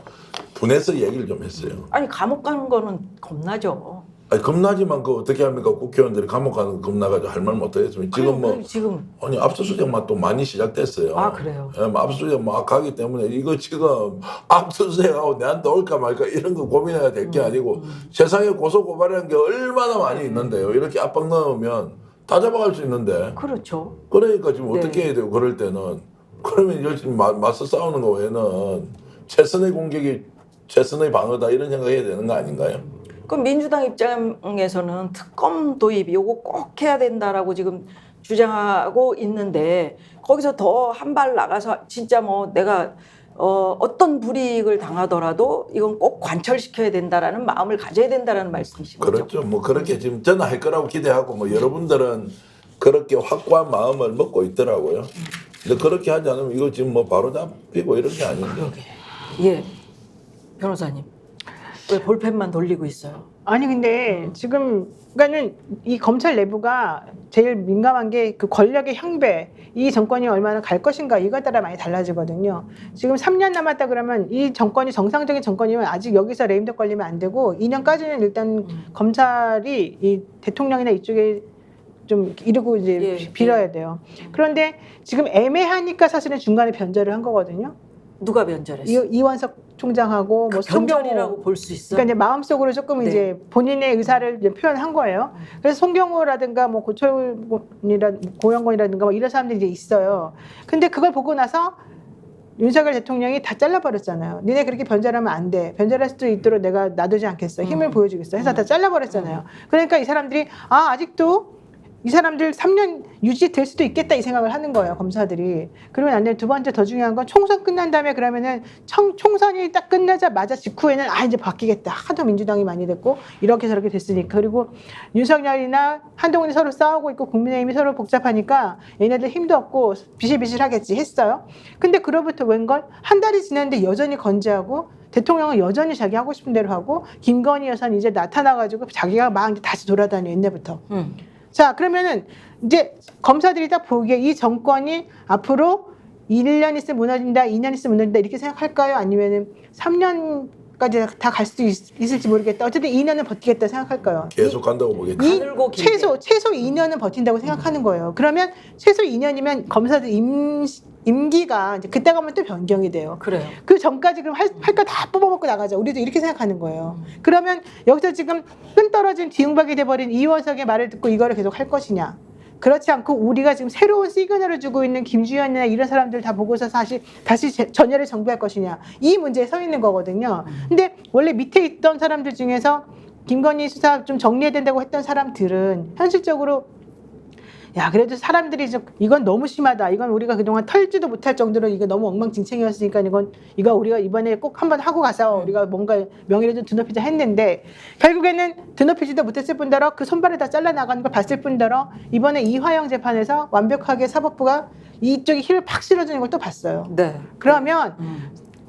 C: 분해서 얘기를 좀 했어요.
B: 아니 감옥 가는 거는 겁나죠.
C: 아니 겁나지만 그 어떻게 합니까? 국회의원들이 감옥 가는 거 겁나가지고 할 말 못하겠습니다. 지금 뭐
B: 지금
C: 아니 압수수색만 또 많이 시작됐어요.
B: 아, 그래요?
C: 예, 뭐 압수수색 막 가기 때문에 이거 지금 압수수색하고 내한테 올까 말까 이런 거 고민해야 될 게 아니고 세상에 고소 고발이라는 게 얼마나 많이 있는데요. 이렇게 압박 넣으면 다 잡아갈 수 있는데.
B: 그렇죠.
C: 그러니까 지금
B: 네.
C: 어떻게 해야 돼요? 그럴 때는 그러면 열심히 맞서 싸우는 거 외에는 최선의 공격이 최선의 방어다 이런 생각해야 되는 거 아닌가요?
B: 그럼 민주당 입장에서는 특검 도입 요거 꼭 해야 된다라고 지금 주장하고 있는데 거기서 더 한 발 나가서 진짜 뭐 내가 어떤 불이익을 당하더라도 이건 꼭 관철시켜야 된다라는 마음을 가져야 된다라는 말씀이신 거죠.
C: 그렇죠. 뭐 그렇게 지금 저는 할 거라고 기대하고 뭐 여러분들은 그렇게 확고한 마음을 먹고 있더라고요. 근데 그렇게 하지 않으면 이거 지금 뭐 바로 잡히고 이런 게 아닌데.
B: 예, 변호사님 왜 볼펜만 돌리고 있어요?
E: 아니 근데 지금 그러니까는 이 검찰 내부가 제일 민감한 게 그 권력의 형배, 이 정권이 얼마나 갈 것인가 이거에 따라 많이 달라지거든요. 지금 3년 남았다 그러면 이 정권이 정상적인 정권이면 아직 여기서 레임덕 걸리면 안 되고 2년까지는 일단 검찰이 이 대통령이나 이쪽에 좀 이르고 이제
B: 예,
E: 빌어야 돼요. 그런데 지금 애매하니까 사실은 중간에 변절을 한 거거든요.
B: 누가 변절했어요?
E: 이원석 총장하고 뭐
B: 변절이라고 볼 수 있어요.
E: 그러니까 이제 마음속으로 조금
B: 네.
E: 이제 본인의 의사를 이제 표현한 거예요. 그래서 송경호라든가 뭐 고영권이라든가 뭐 이런 사람들이 이제 있어요. 근데 그걸 보고 나서 윤석열 대통령이 다 잘라버렸잖아요. 니네 그렇게 변절하면 안 돼. 변절할 수도 있도록 내가 놔두지 않겠어. 힘을 보여주겠어. 해서 다 잘라버렸잖아요. 그러니까 이 사람들이 아직도 이 사람들 3년 유지될 수도 있겠다 이 생각을 하는 거예요, 검사들이. 그러면 안 되면 두 번째 더 중요한 건 총선 끝난 다음에 그러면은 총선이 딱 끝나자마자 직후에는 이제 바뀌겠다. 하도 민주당이 많이 됐고 이렇게 저렇게 됐으니까. 그리고 윤석열이나 한동훈이 서로 싸우고 있고 국민의힘이 서로 복잡하니까 얘네들 힘도 없고 비실비실하겠지 했어요. 근데 그로부터 웬걸 한 달이 지났는데 여전히 건재하고 대통령은 여전히 자기 하고 싶은 대로 하고 김건희 여사는 이제 나타나가지고 자기가 막 이제 다시 돌아다녀 옛날부터. 자, 그러면은 이제 검사들이 딱 보기에 이 정권이 앞으로 1년 있으면 무너진다, 2년 있으면 무너진다 이렇게 생각할까요? 아니면은 3년까지 다 갈 수도 있을지 모르겠다. 어쨌든 2년은 버티겠다 생각할까요?
C: 계속 간다고 보겠죠.
B: 가늘고 길게.
E: 최소 2년은 버틴다고 생각하는 거예요. 그러면 최소 2년이면 검사들 임기가 이제 그때 가면 또 변경이 돼요.
B: 그래요.
E: 그 전까지 그럼 할 거 다 뽑아먹고 나가자. 우리도 이렇게 생각하는 거예요. 그러면 여기서 지금 끈 떨어진 뒤응박이 돼버린 이원석의 말을 듣고 이거를 계속 할 것이냐. 그렇지 않고 우리가 지금 새로운 시그널을 주고 있는 김주현이나 이런 사람들 다 보고서 다시 전열을 정비할 것이냐. 이 문제에 서 있는 거거든요. 근데 원래 밑에 있던 사람들 중에서 김건희 수사 좀 정리해야 된다고 했던 사람들은 현실적으로 그래도 사람들이 이건 너무 심하다. 이건 우리가 그동안 털지도 못할 정도로 이거 너무 엉망진창이었으니까 이거 우리가 이번에 꼭 한번 하고 가서 우리가 뭔가 명예를 좀 드높이자 했는데 결국에는 드높이지도 못했을 뿐더러 그 손발을 다 잘라나가는 걸 봤을 뿐더러 이번에 이화영 재판에서 완벽하게 사법부가 이쪽에 힘을 팍 실어주는 걸 또 봤어요.
B: 네.
E: 그러면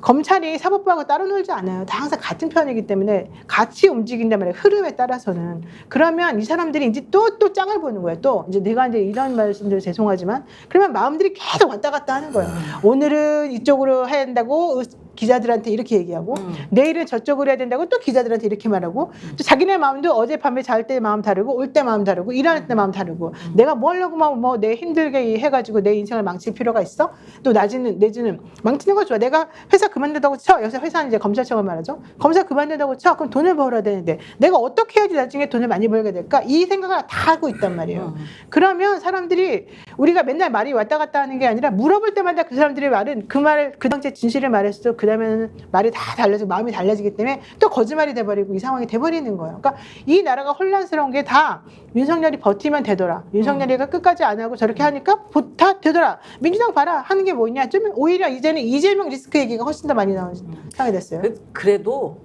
E: 검찰이 사법부하고 따로 놀지 않아요. 다 항상 같은 편이기 때문에 같이 움직인단 말이에요. 흐름에 따라서는. 그러면 이 사람들이 이제 또 짱을 보는 거예요. 또 이제 내가 이제 이런 말씀들 죄송하지만 그러면 마음들이 계속 왔다 갔다 하는 거예요. 오늘은 이쪽으로 해야 된다고 기자들한테 이렇게 얘기하고 내일은 저쪽으로 해야 된다고 또 기자들한테 이렇게 말하고 또 자기네 마음도 어젯밤에 잘 때 마음 다르고 올 때 마음 다르고 일할 때 마음 다르고 내가 뭐 하려고 뭐 내 힘들게 해가지고 내 인생을 망칠 필요가 있어? 또 내지는 망치는 거 좋아. 내가 회사 그만둔다고 쳐. 여기서 회사는 이제 검찰청을 말하죠. 검사 그만둔다고 쳐. 그럼 돈을 벌어야 되는데 내가 어떻게 해야지 나중에 돈을 많이 벌게 될까? 이 생각을 다 하고 있단 말이에요. 그러면 사람들이 우리가 맨날 말이 왔다 갔다 하는 게 아니라 물어볼 때마다 그 사람들의 말은 그 말을 그 당시에 진실을 말했어. 그 다음에는 말이 다 달라지고 마음이 달라지기 때문에 또 거짓말이 돼버리고 이 상황이 돼버리는 거예요. 그러니까 이 나라가 혼란스러운 게 다 윤석열이 버티면 되더라. 윤석열이가 끝까지 안 하고 저렇게 하니까 다 되더라. 민주당 봐라 하는 게 뭐냐. 좀 오히려 이제는 이재명 리스크 얘기가 훨씬 더 많이 나오는 상황이 됐어요.
B: 그래도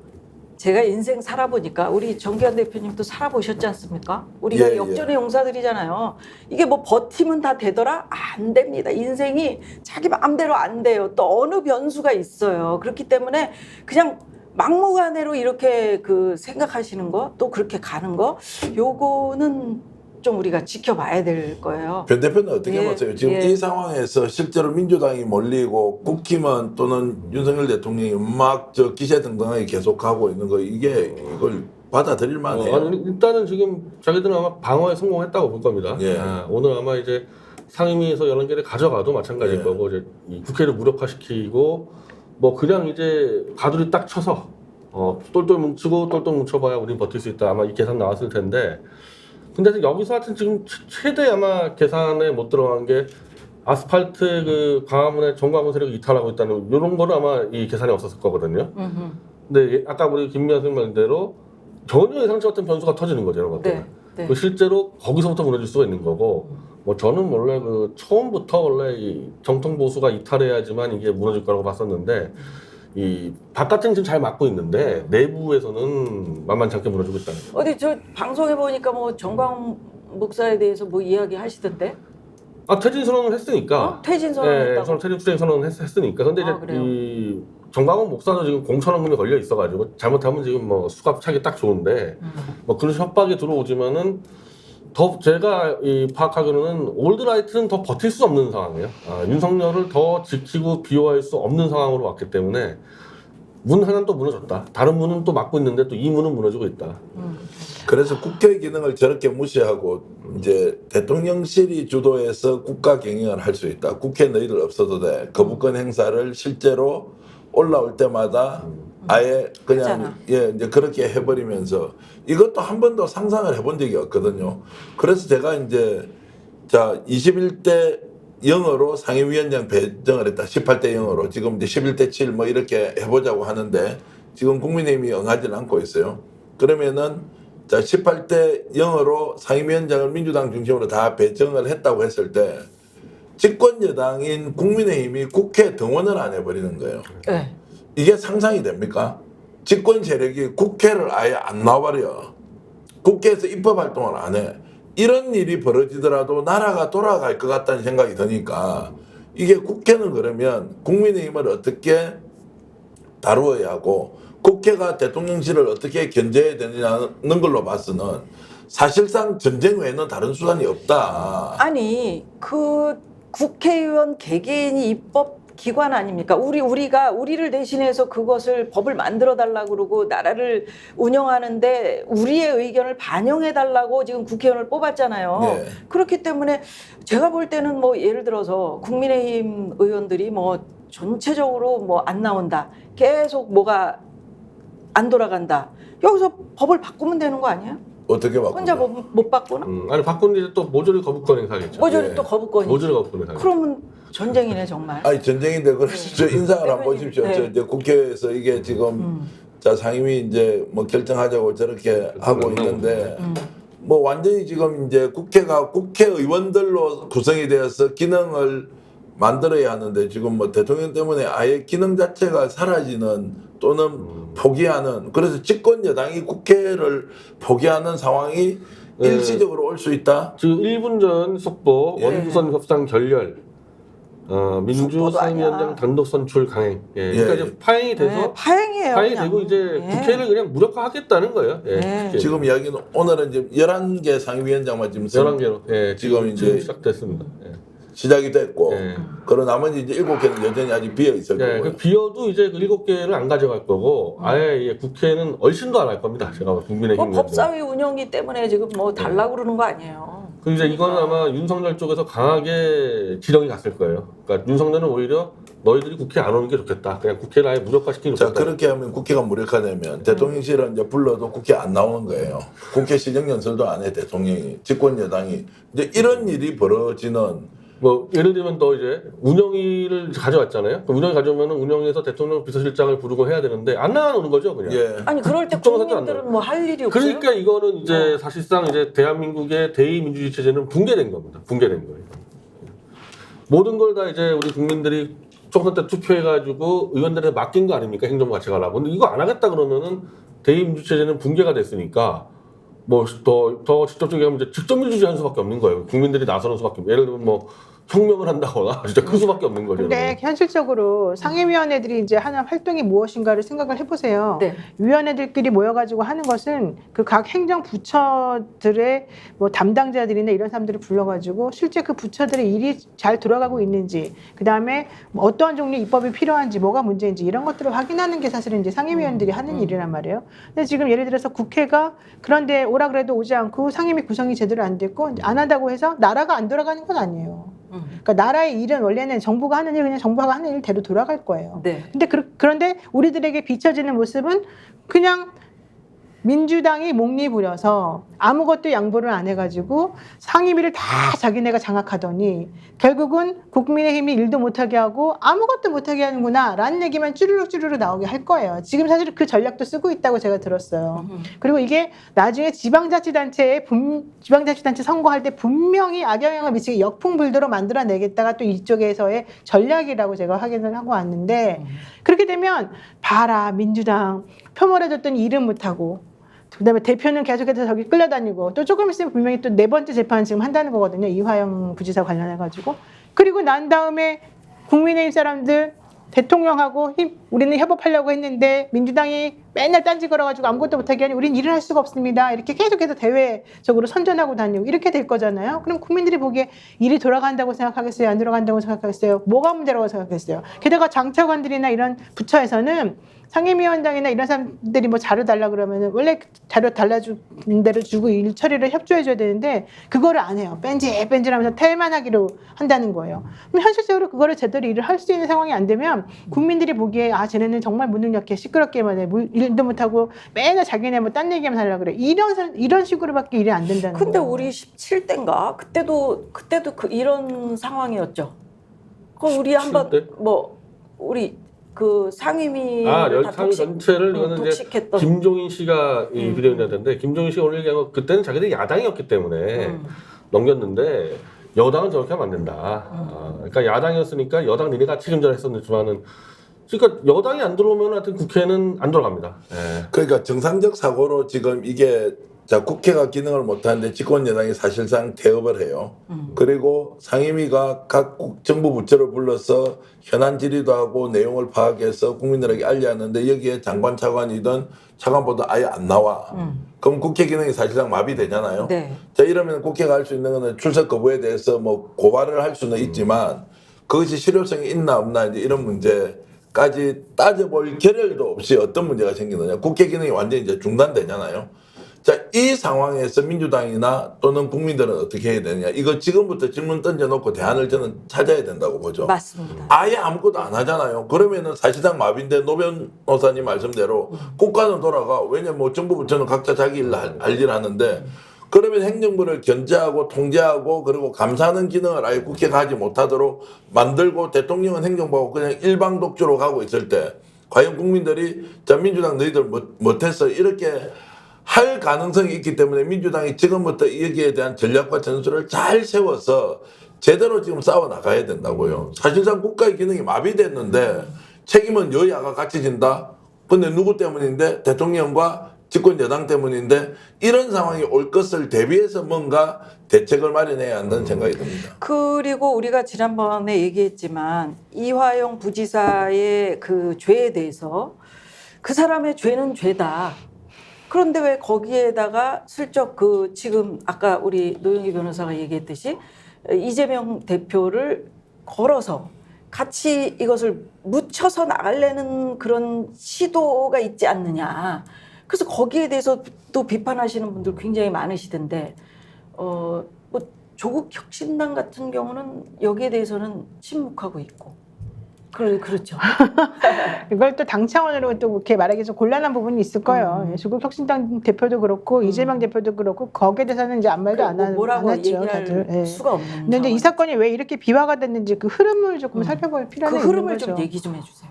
B: 제가 인생 살아보니까 우리 정기환 대표님도 살아보셨지 않습니까? 우리가
C: 예,
B: 역전의 용사들이잖아요. 이게 뭐 버티면 다 되더라? 안 됩니다. 인생이 자기 마음대로 안 돼요. 또 어느 변수가 있어요. 그렇기 때문에 그냥 막무가내로 이렇게 그 생각하시는 거, 또 그렇게 가는 거, 요거는 좀 우리가 지켜봐야 될 거예요.
C: 변 대표는 어떻게
B: 예,
C: 보세요? 지금
B: 예.
C: 이 상황에서 실제로 민주당이 몰리고 국힘은 또는 윤석열 대통령이 막 저 기세등등하게 계속하고 있는 거 이게 이걸 받아들일 만해요.
D: 아니, 일단은 지금 자기들은 아마 방어에 성공했다고 볼 겁니다.
C: 예.
D: 오늘 아마 이제 상임위에서 11개를 가져가도 마찬가지일
C: 예.
D: 거고 이제 이 국회를 무력화시키고 뭐 그냥 이제 가두리 딱 쳐서 똘똘 뭉쳐봐야 우린 버틸 수 있다. 아마 이 계산 나왔을 텐데 근데 여기서 하여튼 지금 최대 아마 계산에 못 들어간 게 아스팔트 그 광화문의 정광훈 세력이 이탈하고 있다는 이런 거는 아마 이 계산에 없었을 거거든요. 근데 아까 우리 김미아 선생님 말대로 전혀 예상치 못한 변수가 터지는 거죠, 이런 것들.
B: 네.
D: 그 실제로 거기서부터 무너질 수가 있는 거고, 뭐 저는 원래 그 처음부터 원래 이 정통 보수가 이탈해야지만 이게 무너질 거라고 봤었는데, 이 바깥은 지금 잘 막고 있는데 내부에서는 만만치 않게 무너지고 있다는 거예요.
B: 어디 저 방송에 보니까 뭐 정광 목사에 대해서 뭐 이야기 하시던데?
D: 퇴진 선언을 했으니까.
B: 퇴진 선언했다고?
D: 네, 퇴진 수행 선언을 했으니까. 근데 이제
B: 그래요?
D: 이 정광훈 목사도 지금 공천원금이 걸려 있어가지고 잘못하면 지금 뭐 수갑 차기 딱 좋은데 뭐 그런 협박이 들어오지만은 더 제가 이 파악하기로는 올드라이트는 더 버틸 수 없는 상황이에요. 윤석열을 더 지키고 비호할 수 없는 상황으로 왔기 때문에 문 하나는 또 무너졌다. 다른 문은 또 막고 있는데 또 이 문은 무너지고 있다.
C: 그래서 국회 기능을 저렇게 무시하고 이제 대통령실이 주도해서 국가 경영을 할 수 있다. 국회 너희들 없어도 돼. 거부권 행사를 실제로 올라올 때마다 아예 그냥 이제 그렇게 해버리면서 이것도 한 번도 상상을 해본 적이 없거든요. 그래서 제가 이제 21대 0으로 상임위원장 배정을 했다. 18대 0으로 지금 이제 11대 7 뭐 이렇게 해보자고 하는데 지금 국민의힘이 응하지는 않고 있어요. 그러면은 18대 0으로 상임위원장을 민주당 중심으로 다 배정을 했다고 했을 때 집권 여당인 국민의힘이 국회 등원을 안 해버리는 거예요.
B: 네.
C: 이게 상상이 됩니까? 집권 세력이 국회를 아예 안 나와버려. 국회에서 입법 활동을 안 해. 이런 일이 벌어지더라도 나라가 돌아갈 것 같다는 생각이 드니까 이게 국회는 그러면 국민의힘을 어떻게 다루어야 하고 국회가 대통령실을 어떻게 견제해야 되느냐는 걸로 봐서는 사실상 전쟁 외에는 다른 수단이 없다.
B: 아니 그 국회의원 개개인이 입법 기관 아닙니까? 우리를 대신해서 그것을 법을 만들어 달라고 그러고 나라를 운영하는데 우리의 의견을 반영해 달라고 지금 국회의원을 뽑았잖아요.
C: 네.
B: 그렇기 때문에 제가 볼 때는 뭐 예를 들어서 국민의힘 의원들이 뭐 전체적으로 뭐 안 나온다. 계속 뭐가 안 돌아간다. 여기서 법을 바꾸면 되는 거 아니에요?
C: 어떻게 바꾸냐?
B: 혼자 못 바꾸나?
D: 아니 바꾼 이제 또 모조리 거부권 행사겠죠.
B: 모조리
C: 예.
B: 또 거부권이.
D: 모조리 거부권 행사.
B: 그러면 전쟁이네 정말.
C: 아니 전쟁인데 그래서 저 인상을 한번 보십시오.
B: 네.
C: 저 이제 국회에서 이게 지금 상임위 이제 뭐 결정하자고 저렇게 하고 있는데 뭐 완전히 지금 이제 국회가 국회의원들로 구성이 되어서 기능을 만들어야 하는데 지금 뭐 대통령 때문에 아예 기능 자체가 사라지는 또는 포기하는 그래서 집권 여당이 국회를 포기하는 상황이
D: 네.
C: 일시적으로 올 수 있다.
D: 지금 1분 전 속보
B: 예.
D: 원구성 협상 결렬 민주
B: 속보도
D: 상임위원장
B: 아니야.
D: 단독 선출 강행. 그러니까
C: 예.
D: 이제 파행이 돼서
B: 네, 파행이에요.
D: 파행이
B: 그냥.
D: 되고 이제
B: 예.
D: 국회를 그냥 무력화하겠다는 거예요.
B: 네.
D: 국회.
C: 지금 이야기는 오늘은 이제 11개 상임위원장만 지금
D: 11개로
C: 지금 이제
D: 시작됐습니다.
C: 시작이 됐고
D: 예.
C: 그리고 나머지 이제 7개는 여전히 아직 비어 있을
D: 예,
C: 거고요.
D: 그 비어도 이제 그 7개를 안 가져갈 거고 아예 이 국회는 얼씬도 안 할 겁니다. 제가
B: 뭐
D: 국민의힘
B: 법사위 운영이 때문에 지금 뭐 달라고 그러는 거 아니에요.
D: 그 이제 이거는 아마 윤석열 쪽에서 강하게 지령이 갔을 거예요. 그러니까 윤석열은 오히려 너희들이 국회 안 오는 게 좋겠다. 그냥 국회를 아예 무력화시키는 게
C: 자
D: 좋겠다.
C: 그렇게 하면 국회가 무력화되면 대통령실은 이제 불러도 국회 안 나오는 거예요. 국회 시정연설도 안 해 대통령이 집권 여당이 이제 이런 일이 벌어지는
D: 뭐 예를 들면 또 이제 운영위를 가져왔잖아요. 그 운영위 가져오면 운영위에서 대통령 비서실장을 부르고 해야 되는데 안 나오는 거죠, 그냥.
C: 예.
B: 아니 그럴 때
D: 국정원한테 안
B: 국민들은 뭐 할 일이 없어요.
D: 그러니까 이거는 이제 사실상 이제 대한민국의 대의민주주의 체제는 붕괴된 겁니다. 붕괴된 거예요. 모든 걸 다 이제 우리 국민들이 총선 때 투표해가지고 의원들한테 맡긴 거 아닙니까? 행정부 같이 가라고. 근데 이거 안 하겠다 그러면은 대의민주주의 체제는 붕괴가 됐으니까 뭐 더 직접적이게 하면 이제 직접 민주주의 할 수밖에 없는 거예요. 국민들이 나서는 수밖에 없는. 예를 들면 뭐 혁명을 한다거나 진짜 그 수밖에 없는 거죠.
E: 근데 현실적으로 상임위원회들이 이제 하는 활동이 무엇인가를 생각을 해보세요.
B: 네.
E: 위원회들끼리 모여가지고 하는 것은 그 각 행정부처들의 뭐 담당자들이나 이런 사람들을 불러가지고 실제 그 부처들의 일이 잘 돌아가고 있는지, 그 다음에 뭐 어떠한 종류의 입법이 필요한지, 뭐가 문제인지 이런 것들을 확인하는 게 사실은 이제 상임위원들이 하는 일이란 말이에요. 근데 지금 예를 들어서 국회가 그런데 오라 그래도 오지 않고 상임위 구성이 제대로 안 됐고 안 한다고 해서 나라가 안 돌아가는 건 아니에요. 그러니까 나라의 일은 원래는 정부가 하는 일 그냥 정부가 하는 일대로 돌아갈 거예요.
B: 네.
E: 근데 그런데 우리들에게 비춰지는 모습은 그냥 민주당이 목리 부려서 아무것도 양보를 안 해가지고 상임위를 다 자기네가 장악하더니 결국은 국민의힘이 일도 못하게 하고 아무것도 못하게 하는구나 라는 얘기만 쭈르륵 나오게 할 거예요. 지금 사실 그 전략도 쓰고 있다고 제가 들었어요. 그리고 이게 나중에 지방자치단체 선거할 때 분명히 악영향을 미치게 역풍불도로 만들어내겠다가 또 이쪽에서의 전략이라고 제가 확인을 하고 왔는데 그렇게 되면 봐라 민주당 표몰아줬더니 일은 못하고 그다음에 대표는 계속해서 저기 끌려다니고 또 조금 있으면 분명히 또 4번째 재판 지금 한다는 거거든요. 이화영 부지사 관련해가지고. 그리고 난 다음에 국민의힘 사람들 대통령하고 우리는 협업하려고 했는데 민주당이 맨날 딴지 걸어가지고 아무것도 못하게 하니 우린 일을 할 수가 없습니다. 이렇게 계속해서 대외적으로 선전하고 다니고 이렇게 될 거잖아요. 그럼 국민들이 보기에 일이 돌아간다고 생각하겠어요? 안 돌아간다고 생각하겠어요? 뭐가 문제라고 생각했어요? 게다가 장차관들이나 이런 부처에서는 상임위원장이나 이런 사람들이 뭐 자료 달라 그러면은 원래 자료 달라준 대로 주고 일 처리를 협조해줘야 되는데 그거를 안 해요. 뺀질하면서 탈만하기로 한다는 거예요. 그럼 현실적으로 그거를 제대로 일을 할 수 있는 상황이 안 되면 국민들이 보기에 아 쟤네는 정말 무능력해 시끄럽게만 해 일도 못하고 맨날 자기네 뭐 딴 얘기만 하려고 그래 이런 식으로밖에 일이 안 된다는
B: 근데
E: 거예요.
B: 우리 17대인가 그때도 그 이런 상황이었죠. 그 우리 한번
D: 17대?
B: 뭐 우리 그 상임위
D: 상임 전체를 이거는 이제
B: 독식했던
D: 김종인 씨가 이 비대위원장인데 김종인 씨가 오늘 얘기한 거 그때는 자기들이 야당이었기 때문에 넘겼는데 여당은 저렇게 하면 안 된다. 그러니까 야당이었으니까 여당 니네가 책임져야 했었지만은 그러니까 여당이 안 들어오면 하여튼 국회는 안 돌아갑니다. 예.
C: 그러니까 정상적 사고로 지금 이게 자 국회가 기능을 못하는데 집권 여당이 사실상 태업을 해요. 그리고 상임위가 각 정부 부처를 불러서 현안 질의도 하고 내용을 파악해서 국민들에게 알려야 하는데 여기에 장관 차관이든 차관보다 아예 안 나와. 그럼 국회 기능이 사실상 마비되잖아요.
B: 네.
C: 자 이러면 국회가 할 수 있는 거는 출석 거부에 대해서 뭐 고발을 할 수는 있지만 그것이 실효성이 있나 없나 이제 이런 문제까지 따져볼 겨를도 없이 어떤 문제가 생기느냐. 국회 기능이 완전히 이제 중단되잖아요. 자, 이 상황에서 민주당이나 또는 국민들은 어떻게 해야 되느냐. 이거 지금부터 질문 던져놓고 대안을 저는 찾아야 된다고 보죠.
B: 맞습니다.
C: 아예 아무것도 안 하잖아요. 그러면은 사실상 마비인데 노 변호사님 말씀대로 국가는 돌아가. 왜냐면 뭐 정부 부처는 각자 자기 일 할 일 하는데 그러면 행정부를 견제하고 통제하고 그리고 감사하는 기능을 아예 국회가 하지 못하도록 만들고 대통령은 행정부하고 그냥 일방 독주로 가고 있을 때 과연 국민들이 자 민주당 너희들 못했어 이렇게 할 가능성이 있기 때문에 민주당이 지금부터 여기에 대한 전략과 전술을 잘 세워서 제대로 지금 싸워 나가야 된다고요. 사실상 국가의 기능이 마비됐는데 책임은 여야가 같이 진다. 근데 누구 때문인데? 대통령과 집권 여당 때문인데 이런 상황이 올 것을 대비해서 뭔가 대책을 마련해야 한다는 생각이 듭니다.
B: 그리고 우리가 지난번에 얘기했지만 이화영 부지사의 그 죄에 대해서 그 사람의 죄는 죄다. 그런데 왜 거기에다가 슬쩍 그 지금 아까 우리 노영희 변호사가 얘기했듯이 이재명 대표를 걸어서 같이 이것을 묻혀서 나가려는 그런 시도가 있지 않느냐. 그래서 거기에 대해서 또 비판하시는 분들 굉장히 많으시던데 뭐 조국 혁신당 같은 경우는 여기에 대해서는 침묵하고 있고 그렇죠.
E: 이걸 또 당 차원으로 또 이렇게 말하기 좀 곤란한 부분이 있을 거예요. 조국 혁신당 대표도 그렇고 이재명 대표도 그렇고 거기에 대해서는 이제 아무 말도 안 하죠.
B: 뭐라고 얘기할
E: 다들. 예.
B: 수가 없는
E: 근데 이제 이 사건이 왜 이렇게 비화가 됐는지 그 흐름을 조금 살펴볼 필요가
B: 그
E: 있는
B: 흐름을
E: 거죠.
B: 좀 얘기 좀 해주세요.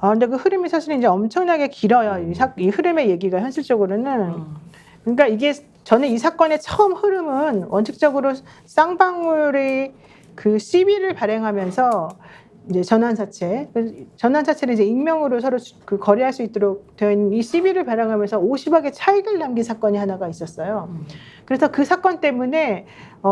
E: 근데 그 흐름이 사실은 이제 엄청나게 길어요. 이 흐름의 얘기가 현실적으로는. 그러니까 이게 저는 이 사건의 처음 흐름은 원칙적으로 쌍방울의 그 시비를 발행하면서 이제 전환사채를 이제 익명으로 서로 그 거래할 수 있도록 되어 있는 이 시비를 발행하면서 50억의 차익을 남긴 사건이 하나가 있었어요. 그래서 그 사건 때문에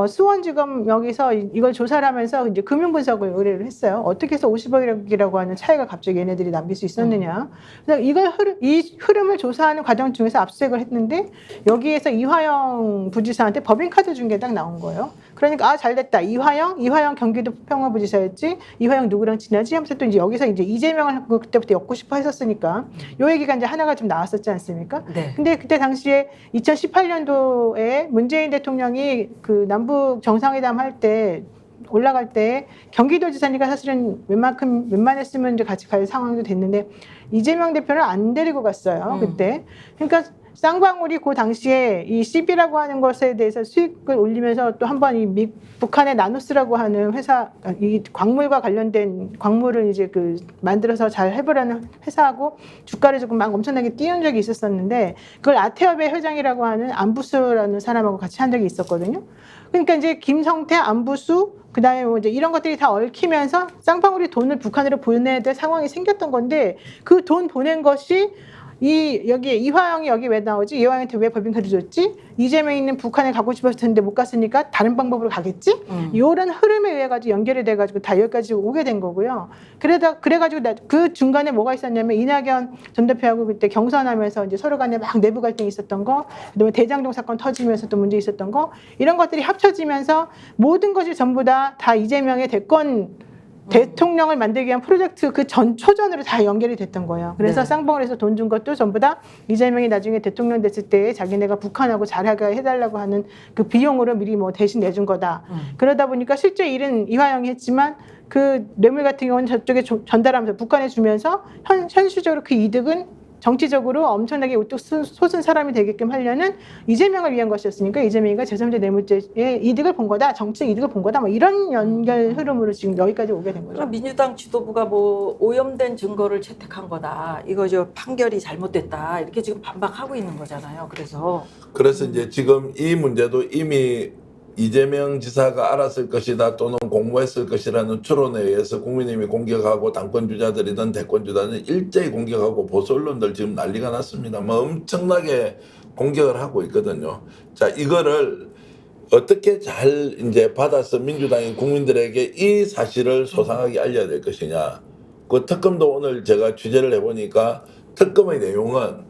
E: 수원지검 여기서 이걸 조사를 하면서 이제 금융분석을 의뢰를 했어요. 어떻게 해서 50억이라고 하는 차이가 갑자기 얘네들이 남길 수 있었느냐. 그래서 이 흐름을 조사하는 과정 중에서 압수수색을 했는데 여기에서 이화영 부지사한테 법인카드 준 게 딱 나온 거예요. 그러니까 잘됐다. 이화영 경기도 평화부지사였지. 이화영 누구랑 친하지? 하면서 또 이제 여기서 이제 이재명을 그때부터 엮고 싶어 했었으니까 요 얘기가 이제 하나가 좀 나왔었지 않습니까?
B: 네.
E: 근데 그때 당시에 2018년도에 문재인 대통령이 그 남북 정상회담 할 때 올라갈 때 경기도지사니까 사실은 웬만했으면 이제 같이 갈 상황도 됐는데 이재명 대표를 안 데리고 갔어요. 그때. 그러니까 쌍방울이 그 당시에 이 CB라고 하는 것에 대해서 수익을 올리면서 또 한 번 이 북한의 나누스라고 하는 회사, 이 광물과 관련된 광물을 이제 그 만들어서 잘 해보라는 회사하고 주가를 조금 막 엄청나게 띄운 적이 있었었는데 그걸 아태협의 회장이라고 하는 안부수라는 사람하고 같이 한 적이 있었거든요. 그러니까 이제 김성태, 안부수, 그다음에 뭐 이제 이런 것들이 다 얽히면서 쌍방울이 돈을 북한으로 보내야 될 상황이 생겼던 건데 그 돈 보낸 것이 여기 이화영이 여기 왜 나오지? 이화영한테 왜 법인카드 줬지? 이재명이 있는 북한에 가고 싶었을 텐데 못 갔으니까 다른 방법으로 가겠지? 이런 흐름에 의해 가지고 연결이 돼가지고 다 여기까지 오게 된 거고요. 그래가지고 그 중간에 뭐가 있었냐면 이낙연 전 대표하고 그때 경선하면서 이제 서로 간에 막 내부 갈등이 있었던 거, 그다음에 대장동 사건 터지면서 또 문제 있었던 거, 이런 것들이 합쳐지면서 모든 것이 전부 다 이재명의 대통령을 만들기 위한 프로젝트 그 초전으로 다 연결이 됐던 거예요. 그래서
B: 네.
E: 쌍방울에서 돈 준 것도 전부 다 이재명이 나중에 대통령 됐을 때 자기네가 북한하고 잘하게 해달라고 하는 그 비용으로 미리 뭐 대신 내준 거다. 그러다 보니까 실제 일은 이화영이 했지만 그 뇌물 같은 경우는 저쪽에 전달하면서 북한에 주면서 현실적으로 그 이득은 정치적으로 엄청나게 우뚝 솟은 사람이 되게끔 하려는 이재명을 위한 것이었으니까 이재명이가 제3자 뇌물죄의 이득을 본 거다. 정치적 이득을 본 거다. 뭐 이런 연결 흐름으로 지금 여기까지 오게 된 거죠.
B: 그럼 민주당 지도부가 뭐 오염된 증거를 채택한 거다. 이거 판결이 잘못됐다. 이렇게 지금 반박하고 있는 거잖아요. 그래서
C: 이제 지금 이 문제도 이미 이재명 지사가 알았을 것이다 또는 공모했을 것이라는 추론에 의해서 국민의힘이 공격하고 당권 주자들이든 대권 주자들은 일제히 공격하고 보수 언론들 지금 난리가 났습니다. 뭐 엄청나게 공격을 하고 있거든요. 자, 이거를 어떻게 잘 이제 받아서 민주당이 국민들에게 이 사실을 소상하게 알려야 될 것이냐. 그 특검도 오늘 제가 취재를 해보니까 특검의 내용은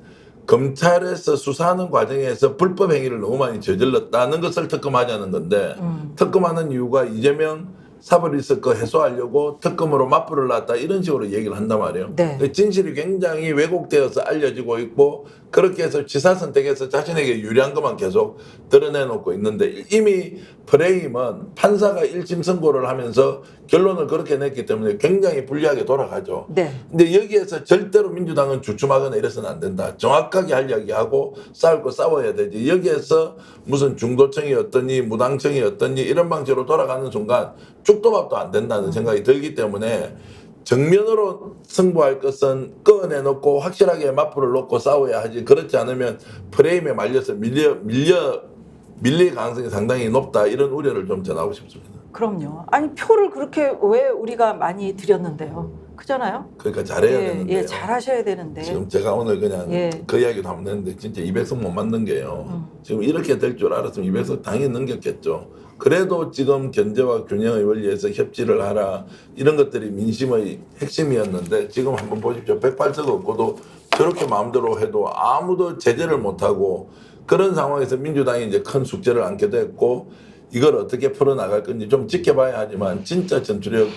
C: 검찰에서 수사하는 과정에서 불법 행위를 너무 많이 저질렀다는 것을 특검하자는 건데 특검하는 이유가 이재명 사법리스크 해소하려고 특검으로 맞불을 놨다 이런 식으로 얘기를 한단 말이에요.
B: 네.
C: 진실이 굉장히 왜곡되어서 알려지고 있고 그렇게 해서 지사 선택에서 자신에게 유리한 것만 계속 드러내놓고 있는데 이미 프레임은 판사가 1심 선고를 하면서 결론을 그렇게 냈기 때문에 굉장히 불리하게 돌아가죠.
B: 네.
C: 근데 여기에서 절대로 민주당은 주춤하거나 이래서는 안 된다. 정확하게 할 이야기하고 싸울 거 싸워야 되지. 여기에서 무슨 중도층이 어떠니 무당층이 어떠니 이런 방식으로 돌아가는 순간 죽도 밥도 안 된다는 생각이 들기 때문에 정면으로 승부할 것은 꺼내놓고 확실하게 맞불을 놓고 싸워야 하지. 그렇지 않으면 프레임에 말려서 밀릴 가능성이 상당히 높다. 이런 우려를 좀 전하고 싶습니다.
B: 그럼요. 아니 표를 그렇게 왜 우리가 많이 드렸는데요. 그잖아요.
C: 그러니까 잘해야
B: 예,
C: 되는데.
B: 예, 잘하셔야 되는데.
C: 지금 제가 오늘 그냥
B: 예.
C: 그 이야기도 하면 되는데 진짜 200석 못 만든 게요. 지금 이렇게 될 줄 알았으면 200석 당연히 넘겼겠죠. 그래도 지금 견제와 균형의 원리에서 협치를 하라 이런 것들이 민심의 핵심이었는데 지금 한번 보십시오. 108석 없고도 저렇게 마음대로 해도 아무도 제재를 못하고 그런 상황에서 민주당이 이제 큰 숙제를 안게 됐고 이걸 어떻게 풀어나갈 건지 좀 지켜봐야 하지만 진짜 전투력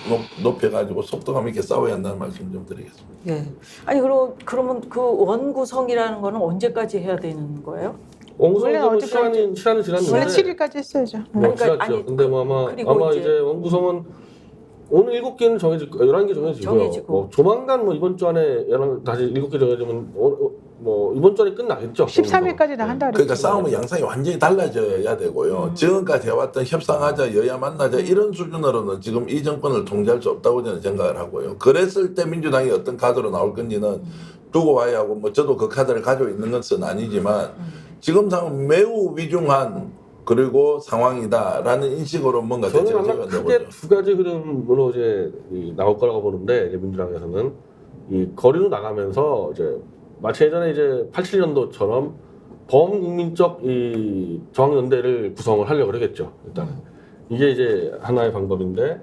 C: 높여가지고 속도감 있게 싸워야 한다는 말씀 좀 드리겠습니다.
B: 예. 아니 그러면 그 원구성이라는 거는 언제까지 해야 되는 거예요?
E: 원래는
D: 원구성은
E: 어디까지?
D: 시간은 지났는데
E: 원래 7일까지 했어야죠.
D: 뭐
B: 그러니까
D: 지났죠.
B: 아니,
D: 근데 뭐
B: 그리고
D: 아마
B: 이제
D: 이제 원구성은 오늘 7개는 정해지고 11개 정해지고요.
B: 정해지고.
D: 뭐 조만간 뭐 이번 주 안에 다시 7개 정해지면 뭐 이번 주 안에 끝나겠죠.
E: 13일까지 다 한다
C: 그러니까
E: 그랬죠.
C: 싸움의 양상이 완전히 달라져야 되고요. 지금까지 해왔던 협상하자, 여야 만나자 이런 수준으로는 지금 이 정권을 통제할 수 없다고 저는 생각을 하고요. 그랬을 때 민주당이 어떤 카드로 나올 건지는 두고 봐야 하고 뭐 저도 그 카드를 가지고 있는 것은 아니지만 지금 상황은 매우 위중한 그리고 상황이다라는 인식으로 뭔가
D: 저는
C: 대책을
D: 아마
C: 세워야
D: 크게
C: 되거든요.
D: 두 가지 흐름으로 이제 나올 거라고 보는데 이제 민주당에서는 이 거리로 나가면서 이제 마치 예전에 이제 87년도처럼 범국민적 이 저항연대를 구성을 하려고 그러겠죠. 일단은 이게 이제 하나의 방법인데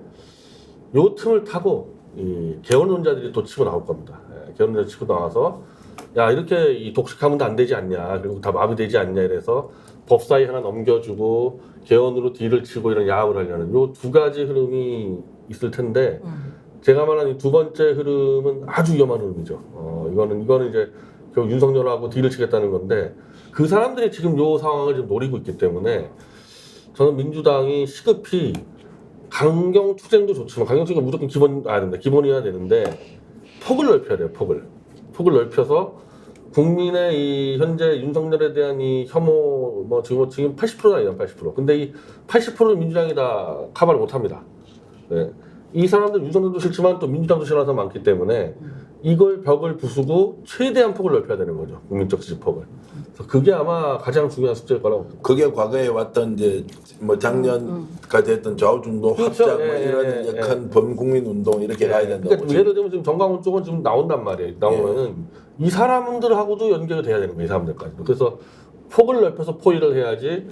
D: 요 틈을 타고 이 개헌론자들이 또 치고 나올 겁니다. 예, 개헌론자 치고 나와서 야 이렇게 이 독식하면 안 되지 않냐, 그리고 다 마비되지 않냐 이래서 법사위 하나 넘겨주고 개헌으로 딜을 치고 이런 야합을 하려는 요 두 가지 흐름이 있을 텐데 제가 말한 이 두 번째 흐름은 아주 위험한 흐름이죠. 이거는 이제 결국 윤석열하고 딜을 치겠다는 건데 그 사람들이 지금 요 상황을 지금 노리고 있기 때문에 저는 민주당이 시급히 강경 투쟁도 좋지만 강경 투쟁은 무조건 기본이어야 되는데 폭을 넓혀야 돼요. 폭을 넓혀서 국민의 이 현재 윤석열에 대한 이 혐오 뭐 지금 80%가 아니야 80%. 근데 이 80%는 민주당이 다 커버를 못합니다. 네. 이 사람들 윤석열도 싫지만 또 민주당도 싫어하는 사람 많기 때문에 이걸 벽을 부수고 최대한 폭을 넓혀야 되는 거죠. 국민적 지지폭을. 그래서 그게 아마 가장 중요한 숙제일 거라고 봅니다.
C: 그게 과거에 왔던 이제 뭐 작년까지 했던 좌우중도
D: 그렇죠.
C: 합작 뭐
D: 예,
C: 이런
D: 예,
C: 이제
D: 예.
C: 큰 범국민 운동 이렇게 가야 된다고.
D: 그러니까 예를 들면 지금 정광훈 쪽은 지금 나온단 말이에요. 나오면은 이 사람들하고도 연결이 돼야 되는 거예요. 이 사람들까지. 그래서 폭을 넓혀서 포위를 해야지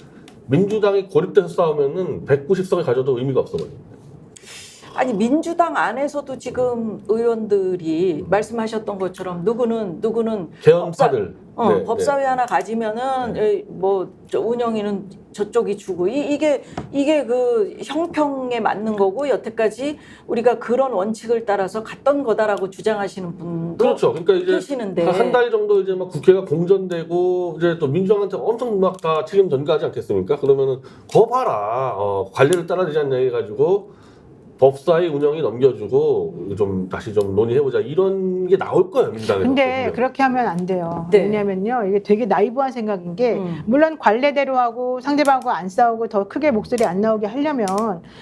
D: 민주당이 고립돼서 싸우면은 190석을 가져도 의미가 없어 버립니다.
B: 아니 민주당 안에서도 지금 의원들이 말씀하셨던 것처럼 누구는
D: 개헌파들. 네,
B: 법사위 하나 가지면은 뭐 운영위는 저쪽이 주고 이게 그 형평에 맞는 거고 여태까지 우리가 그런 원칙을 따라서 갔던 거다라고 주장하시는 분도
D: 그렇죠. 그러니까 이제
B: 계시는데
D: 한 달 정도 이제 막 국회가 공전되고 이제 또 민주당한테 엄청 막 다 책임 전가하지 않겠습니까? 그러면은 거 봐라 관리를 따라야되지 않냐 해가지고 법사위 운영이 넘겨주고 좀 다시 좀 논의해보자 이런 게 나올 거예요 민주당에서.
E: 근데 그렇게 하면 안 돼요.
B: 네.
E: 왜냐면요, 이게 되게 나이브한 생각인 게, 물론 관례대로 하고 상대방하고 안 싸우고 더 크게 목소리 안 나오게 하려면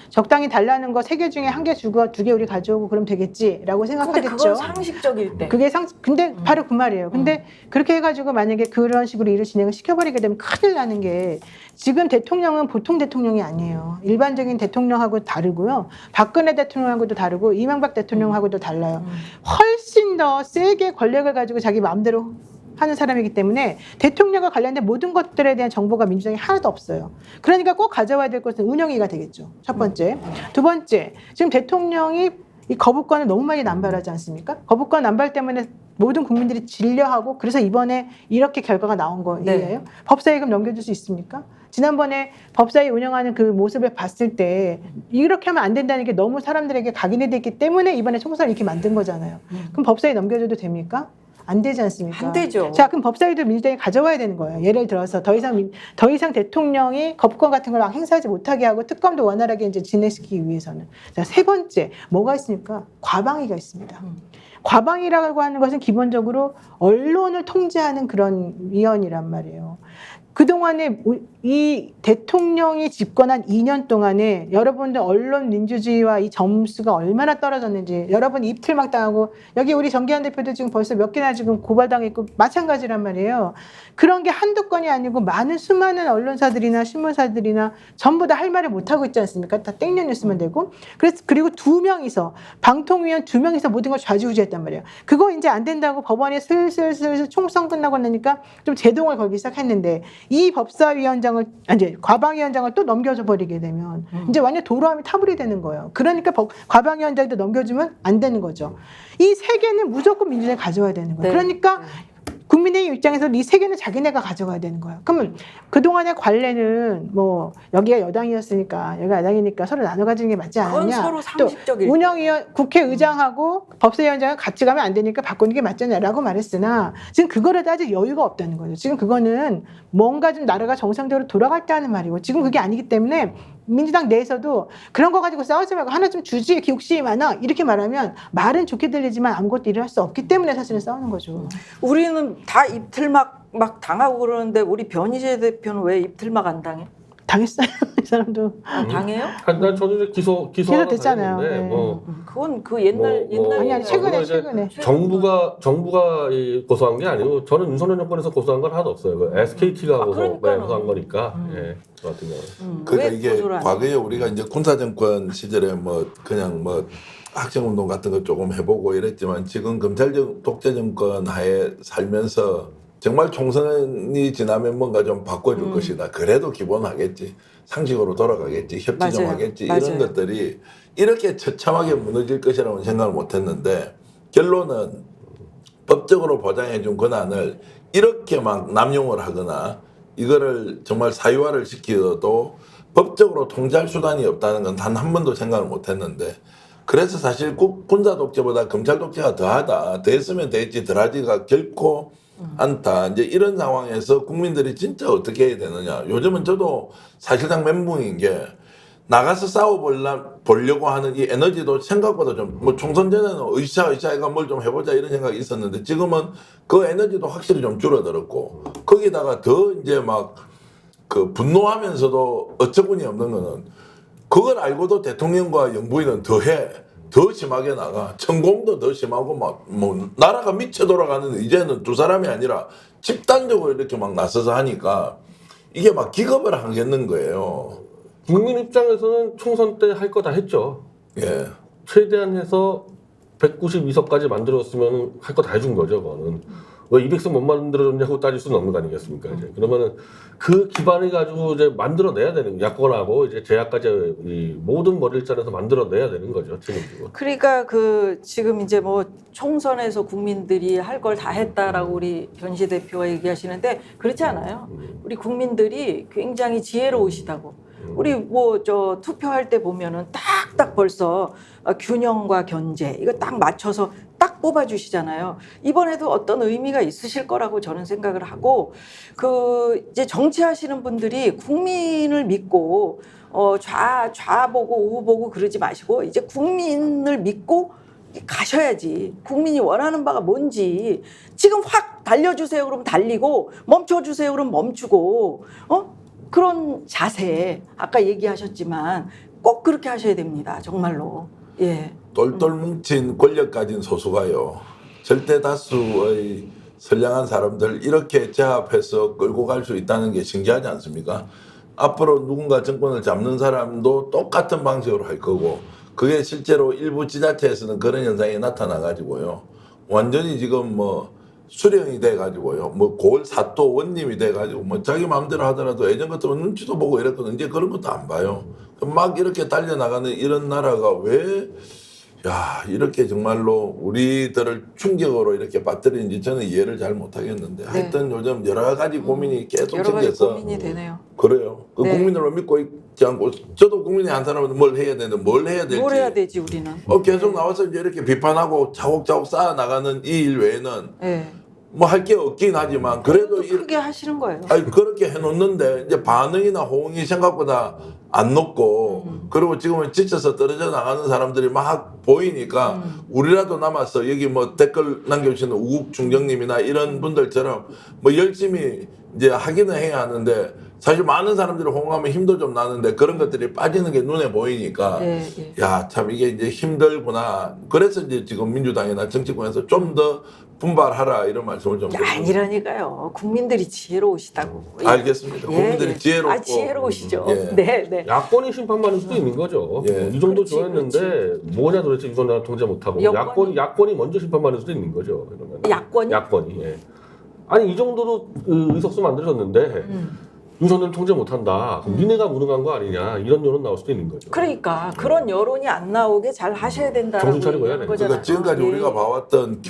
E: 적당히 달라는 거 3개 중에 1개 주고 2개 우리 가져오고 그럼 되겠지라고
B: 근데
E: 생각하겠죠.
B: 그건 상식적일 때.
E: 그게 근데 바로 그 말이에요. 근데 그렇게 해가지고 만약에 그런 식으로 일을 진행을 시켜버리게 되면 큰일 나는 게 지금 대통령은 보통 대통령이 아니에요. 일반적인 대통령하고 다르고요. 박근혜 대통령하고도 다르고 이명박 대통령하고도 달라요. 훨씬 더 세게 권력을 가지고 자기 마음대로 하는 사람이기 때문에 대통령과 관련된 모든 것들에 대한 정보가 민주당에 하나도 없어요. 그러니까 꼭 가져와야 될 것은 운영위가 되겠죠. 첫 번째. 두 번째, 지금 대통령이 이 거부권을 너무 많이 남발하지 않습니까? 거부권 남발 때문에 모든 국민들이 질려하고 그래서 이번에 이렇게 결과가 나온 거예요.
B: 네.
E: 법사위 그럼 넘겨줄 수 있습니까? 지난번에 법사위 운영하는 그 모습을 봤을 때 이렇게 하면 안 된다는 게 너무 사람들에게 각인이 됐기 때문에 이번에 총선을 이렇게 만든 거잖아요. 그럼 법사위 넘겨줘도 됩니까? 안 되지 않습니까?
B: 안 되죠.
E: 자, 그럼 법사위도 민주당이 가져와야 되는 거예요. 예를 들어서 더 이상 대통령이 거부권 같은 걸 행사하지 못하게 하고 특검도 원활하게 이제 진행시키기 위해서는. 자, 세 번째 뭐가 있습니까? 과방위가 있습니다. 과방위라고 하는 것은 기본적으로 언론을 통제하는 그런 위원이란 말이에요. 그동안에 이 대통령이 집권한 2년 동안에 여러분들 언론 민주주의와 이 점수가 얼마나 떨어졌는지 여러분 입틀막 당하고 여기 우리 정기환 대표도 지금 벌써 몇 개나 지금 고발당했고 마찬가지란 말이에요. 그런 게 한두 건이 아니고 수많은 언론사들이나 신문사들이나 전부 다 할 말을 못하고 있지 않습니까? 다 땡년 뉴스만 되고. 그리고 2명이서 방통위원 2명이서 모든 걸 좌지우지했단 말이에요. 그거 이제 안 된다고 법원이 슬슬 총선 끝나고 나니까 좀 제동을 걸기 시작했는데 이 법사위원장을 이제 과방위원장을 또 넘겨줘 버리게 되면 이제 완전 도로함이 타불이 되는 거예요. 그러니까 과방위원장도 넘겨주면 안 되는 거죠. 이 세 개는 무조건 민주당이 가져와야 되는 거예요.
B: 네.
E: 그러니까 국민의힘 입장에서 이 세 개는 자기네가 가져가야 되는 거야. 그러면 그동안의 관례는 뭐 여기가 여당이었으니까 여기가 야당이니까 서로 나눠 가지는 게 맞지
B: 그건
E: 않느냐.
B: 서로
E: 또
B: 상식적일
E: 운영위원 국회의장하고 법사위원장은 같이 가면 안 되니까 바꾸는 게 맞잖아라고 말했으나 지금 그거를 따질 여유가 없다는 거죠. 지금 그거는 뭔가 좀 나라가 정상적으로 돌아갔다는 말이고 지금 그게 아니기 때문에 민주당 내에서도 그런 거 가지고 싸우지 말고 하나 좀 주지 욕심이 많아 이렇게 말하면 말은 좋게 들리지만 아무것도 일어날 수 없기 때문에 사실은 싸우는 거죠.
B: 우리는 다 입틀막 막 당하고 그러는데 우리 변희재 대표는 왜 입틀막 안 당해?
E: 당했어요. 이 사람도.
B: 아, 당해요?
D: 난 저도 이제 기소 하나
E: 됐잖아요.
D: 당했는데
E: 네.
D: 뭐
B: 그건 그 옛날
E: 아니, 최근에.
D: 정부가 고소한 게 아니고 저는 윤석열 정권에서 고소한 건 하나도 없어요. 그 SKT가
B: 그러니까요.
D: 고소한 거니까. 예, 저 같은 경우는.
C: 그러니까
B: 왜
C: 이게
B: 고소를 안 해?
C: 과거에 우리가 이제 군사정권 시절에 뭐 그냥 뭐 학생운동 같은 거 조금 해보고 이랬지만 지금 검찰 독재정권 하에 살면서 정말 총선이 지나면 뭔가 좀 바꿔줄 것이다. 그래도 기본하겠지. 상식으로 돌아가겠지. 협치 좀
B: 맞아요.
C: 하겠지.
B: 맞아요.
C: 이런 것들이 이렇게 처참하게 무너질 것이라고는 생각을 못했는데 결론은 법적으로 보장해준 권한을 이렇게 막 남용을 하거나 이거를 정말 사유화를 시키어도 법적으로 통제할 수단이 없다는 건 단 한 번도 생각을 못했는데 그래서 사실 군사 독재보다 검찰 독재가 더하다. 더 했으면 됐지 덜하지가 결코 않다. 이제 이런 상황에서 국민들이 진짜 어떻게 해야 되느냐. 요즘은 저도 사실상 멘붕인 게 나가서 싸워보려고 하는 이 에너지도 생각보다 좀 뭐 총선 전에는 으쌰으쌰가 뭘 좀 해보자 이런 생각이 있었는데 지금은 그 에너지도 확실히 좀 줄어들었고 거기다가 더 이제 막 그 분노하면서도 어처구니 없는 거는 그걸 알고도 대통령과 영부인은 더 심하게 나가. 천공도 더 심하고 막 뭐 나라가 미쳐 돌아가는 이제는 두 사람이 아니라 집단적으로 이렇게 막 나서서 하니까 이게 막 기겁을 하겠는 거예요.
D: 국민 입장에서는 총선 때 할 거 다 했죠.
C: 예.
D: 최대한 해서 192석까지 만들었으면 할 거 다 해준 거죠. 그거는 왜 200석 못 만들어줬냐고 따질 수는 없는 거 아니겠습니까? 이제 그러면은 그 기반을 가지고 이제 만들어내야 되는 야권하고 이제 제약까지 이 모든 머리를 짜내서 만들어내야 되는 거죠. 책임지고.
B: 그러니까 그 지금 이제 뭐 총선에서 국민들이 할 걸 다 했다라고 우리 변시 대표가 얘기하시는데 그렇지 않아요. 우리 국민들이 굉장히 지혜로우시다고. 우리 뭐 저 투표할 때 보면은 딱딱 벌써 균형과 견제 이거 딱 맞춰서 딱 뽑아주시잖아요. 이번에도 어떤 의미가 있으실 거라고 저는 생각을 하고 그 이제 정치하시는 분들이 국민을 믿고 좌 보고 우 보고 그러지 마시고 이제 국민을 믿고 가셔야지. 국민이 원하는 바가 뭔지 지금 확 달려주세요 그러면 달리고 멈춰주세요 그러면 멈추고 그런 자세 아까 얘기하셨지만 꼭 그렇게 하셔야 됩니다. 정말로. 예.
C: 똘똘 뭉친 권력 가진 소수가요. 절대 다수의 선량한 사람들 이렇게 제압해서 끌고 갈 수 있다는 게 신기하지 않습니까? 앞으로 누군가 정권을 잡는 사람도 똑같은 방식으로 할 거고 그게 실제로 일부 지자체에서는 그런 현상이 나타나 가지고요. 완전히 지금 뭐 수령이 돼 가지고요. 뭐 고을 사또 원님이 돼 가지고 뭐 자기 마음대로 하더라도 예전 같으면 눈치도 보고 이랬거든요. 이제 그런 것도 안 봐요. 막 이렇게 달려나가는 이런 나라가 왜 이렇게 정말로 우리들을 충격으로 이렇게 빠뜨리는지 저는 이해를 잘 못하겠는데 하여튼 요즘 여러 가지 고민이 계속
B: 여러 가지
C: 생겨서
B: 고민이 되네요.
C: 그래요. 그
B: 네.
C: 국민을 믿고 있지 않고 저도 국민의 한 사람은 뭘 해야 되는데 뭘 해야 될지
B: 뭘 해야 되지 우리는?
C: 계속 나와서 이제 이렇게 비판하고 차곡차곡 쌓아 나가는 이 일 외에는
B: 예.
C: 뭐 할 게 없긴 하지만 그래도
B: 크게 하시는 거예요.
C: 아니 그렇게 해놓는데 이제 반응이나 호응이 생각보다 안 높고 그리고 지금은 지쳐서 떨어져 나가는 사람들이 막 보이니까 우리라도 남아서 여기 뭐 댓글 남겨주시는 우국 중정님이나 이런 분들처럼 뭐 열심히 이제 하기는 해야 하는데 사실 많은 사람들이 호응하면 힘도 좀 나는데 그런 것들이 빠지는 게 눈에 보이니까
B: 예.
C: 참 이게 이제 힘들구나. 그래서 이제 지금 민주당이나 정치권에서 좀 더 분발하라 이런 말씀을 좀 드립니다.
B: 아니라니까요. 국민들이 지혜로우시다고.
C: 알겠습니다. 국민들이 지혜롭고
B: 지혜로우시죠.
C: 예.
B: 네.
D: 야권이 심판받을 수도 있는 거죠.
C: 예.
D: 이 정도
B: 그렇지,
D: 좋아했는데 뭐냐 도대체 이건 내가 통제 못하고 야권이 먼저 심판받을 수도 있는 거죠. 이러면.
B: 야권이?
D: 야권이. 예. 아니 이 정도로 의석수 만들어졌는데 윤석열 통제 못한다. 그럼 니네가 무능한 거 아니냐 이런 여론 나올 수도 있는 거죠.
B: 그러니까 그런 여론이 안 나오게 잘 하셔야 된다라고
D: 정신 차리고 해야
B: 얘기하는
D: 돼.
B: 거잖아요.
C: 그러니까 지금까지
B: 예.
C: 우리가 봐왔던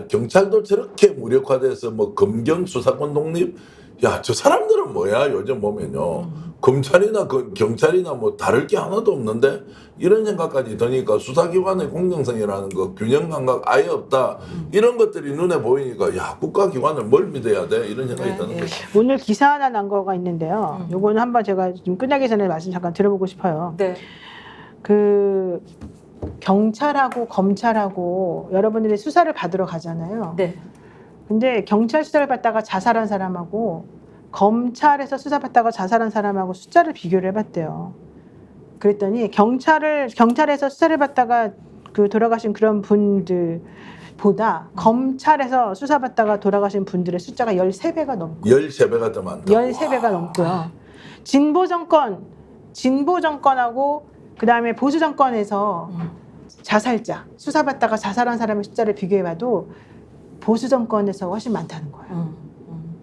C: 경찰도 저렇게 무력화돼서 뭐 검경 수사권 독립, 야 저 사람들은 뭐야 요즘 보면요 검찰이나 경찰이나 뭐 다를 게 하나도 없는데 이런 생각까지 드니까 수사기관의 공정성이라는 거 균형 감각 아예 없다 이런 것들이 눈에 보이니까 야 국가기관을 뭘 믿어야 돼 이런 생각이
B: 네,
C: 드는
B: 예.
C: 거죠.
E: 오늘 기사 하나 난 거가 있는데요. 요거는 한번 제가 좀 끝나기 전에 말씀 잠깐 들어보고 싶어요.
B: 네.
E: 그 경찰하고 검찰하고 여러분들이 수사를 받으러 가잖아요.
B: 네.
E: 근데 경찰 수사를 받다가 자살한 사람하고 검찰에서 수사받다가 자살한 사람하고 숫자를 비교를 해봤대요. 그랬더니 경찰에서 수사를 받다가 그 돌아가신 그런 분들보다 검찰에서 수사받다가 돌아가신 분들의 숫자가 13배가 넘고
C: 13배가 더 많다.
E: 13배가 넘고요. 진보 정권하고 그다음에 보수 정권에서 자살자, 수사받다가 자살한 사람의 숫자를 비교해봐도 보수 정권에서 훨씬 많다는 거예요.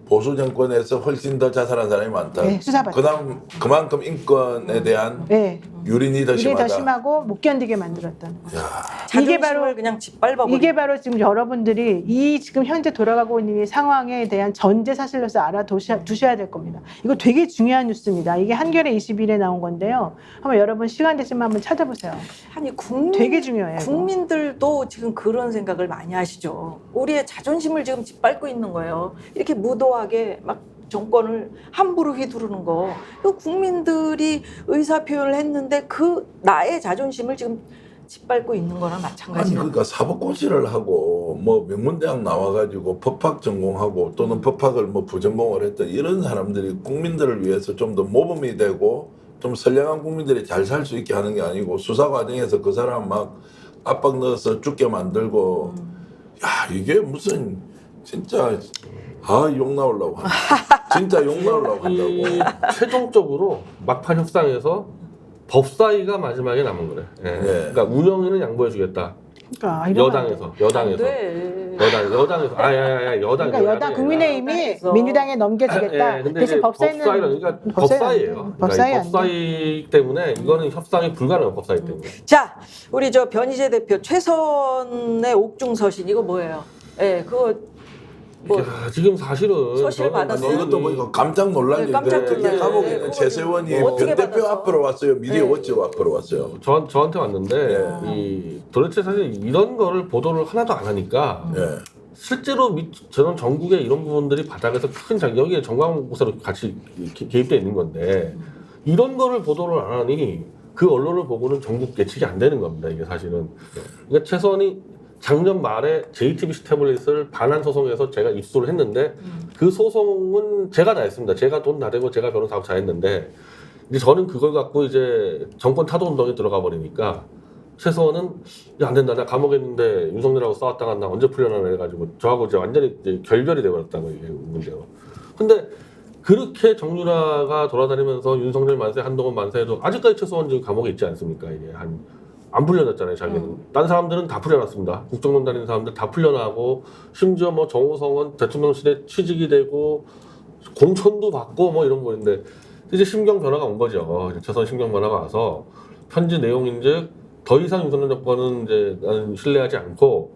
C: 보수 정권에서 훨씬 더 자살한 사람이 많다.
E: 네, 수사받다.
C: 그만큼 인권에 대한
E: 네.
C: 유린이 더
E: 일이
C: 심하다.
E: 더 심하고 못 견디게 만들었다는 거예요.
C: 야,
B: 자존심을
E: 이게 바로
B: 그냥 짓밟아버리는
E: 이게 바로 지금 여러분들이 이 지금 현재 돌아가고 있는 이 상황에 대한 전제 사실로서 알아두셔야 될 겁니다. 이거 되게 중요한 뉴스입니다. 이게 한겨레 21에 나온 건데요. 한번 여러분 시간 되시면 한번 찾아보세요.
B: 아니
E: 되게 중요해요. 이거.
B: 국민들도 지금 그런 생각을 많이 하시죠. 우리의 자존심을 지금 짓밟고 있는 거예요. 이렇게 무도하게 막 정권을 함부로 휘두르는 거. 그 국민들이 의사 표현을 했는데 그 나의 자존심을 지금 짓밟고 있는 거랑
C: 아니
B: 마찬가지예요.
C: 그러니까 사법고시를 하고 뭐 명문대학 나와가지고 법학 전공하고 또는 법학을 뭐 부전공을 했던 이런 사람들이 국민들을 위해서 좀 더 모범이 되고 좀 선량한 국민들이 잘 살 수 있게 하는 게 아니고 수사 과정에서 그 사람 막 압박 넣어서 죽게 만들고 야 이게 무슨 진짜 욕 나오려고 한다. 진짜 욕 나오려고
D: 이
C: 한다고.
D: 최종적으로 막판 협상에서 법사위가 마지막에 남은 거래. 예.
C: 네.
D: 그러니까 운영위는 양보해주겠다.
E: 그러니까 이러면 안
D: 여당에서
B: 안 돼.
D: 여당에서 여당
E: 그러니까 여당 국민의힘이
B: 여당에서.
E: 민주당에 넘겨주겠다.
D: 예, 근데
E: 대신
D: 이제
E: 법사위는
D: 그러니까 법사위예요.
E: 법사위 안 돼.
D: 법사위 때문에 이거는 협상이 불가능해요. 법사위 때문에.
B: 자, 우리 저 변희재 대표 최선의 옥중서신 이거 뭐예요? 예, 그거 뭐
D: 야, 지금 사실은
B: 서실
D: 저는
B: 받았어요?
C: 아니, 이것도 보니까 깜짝 놀란
B: 네, 깜짝
C: 일인데 그게
B: 놀라요.
C: 감옥에
B: 네,
C: 있는
B: 그거
C: 최세원이
B: 어떻게
C: 변 대표
B: 받았어?
C: 앞으로 왔어요. 미디어
B: 네.
C: 워치 앞으로 왔어요.
D: 저한테 왔는데 이 도대체 사실 이런 거를 보도를 하나도 안 하니까
C: 예.
D: 실제로 저는 전국에 이런 부분들이 바닥에서 큰 여기에 정광고사로 같이 개입되어 있는 건데 이런 거를 보도를 안 하니 그 언론을 보고는 전국 예측이 안 되는 겁니다. 이게 사실은. 그러니까 최선이 작년 말에 JTBC 태블릿을 반환 소송에서 제가 입수를 했는데 그 소송은 제가 다 했습니다. 제가 돈 다 대고 제가 변호사하고 다 했는데 이제 저는 그걸 갖고 이제 정권 타도 운동에 들어가 버리니까 최소한은 야, 안 된다. 나 감옥에 있는데 윤석열하고 싸웠다가 나 언제 풀려나 해가지고 저하고 이제 완전히 이제 결별이 돼버렸다고 이게 문제로. 근데 그렇게 정유라가 돌아다니면서 윤석열 만세, 한동훈 만세해도 아직까지 최소한 지금 감옥에 있지 않습니까? 이게 안 풀려났잖아요, 자기는. 딴 사람들은 다 풀려났습니다. 국정농단 다니는 사람들 다 풀려나고, 심지어 뭐 정호성은 대통령실에 취직이 되고, 공천도 받고 뭐 이런 거인데, 이제 심경 변화가 온 거죠. 최선 심경 변화가 와서, 편지 내용인즉, 더 이상 윤석열 정권은 이제 나는 신뢰하지 않고,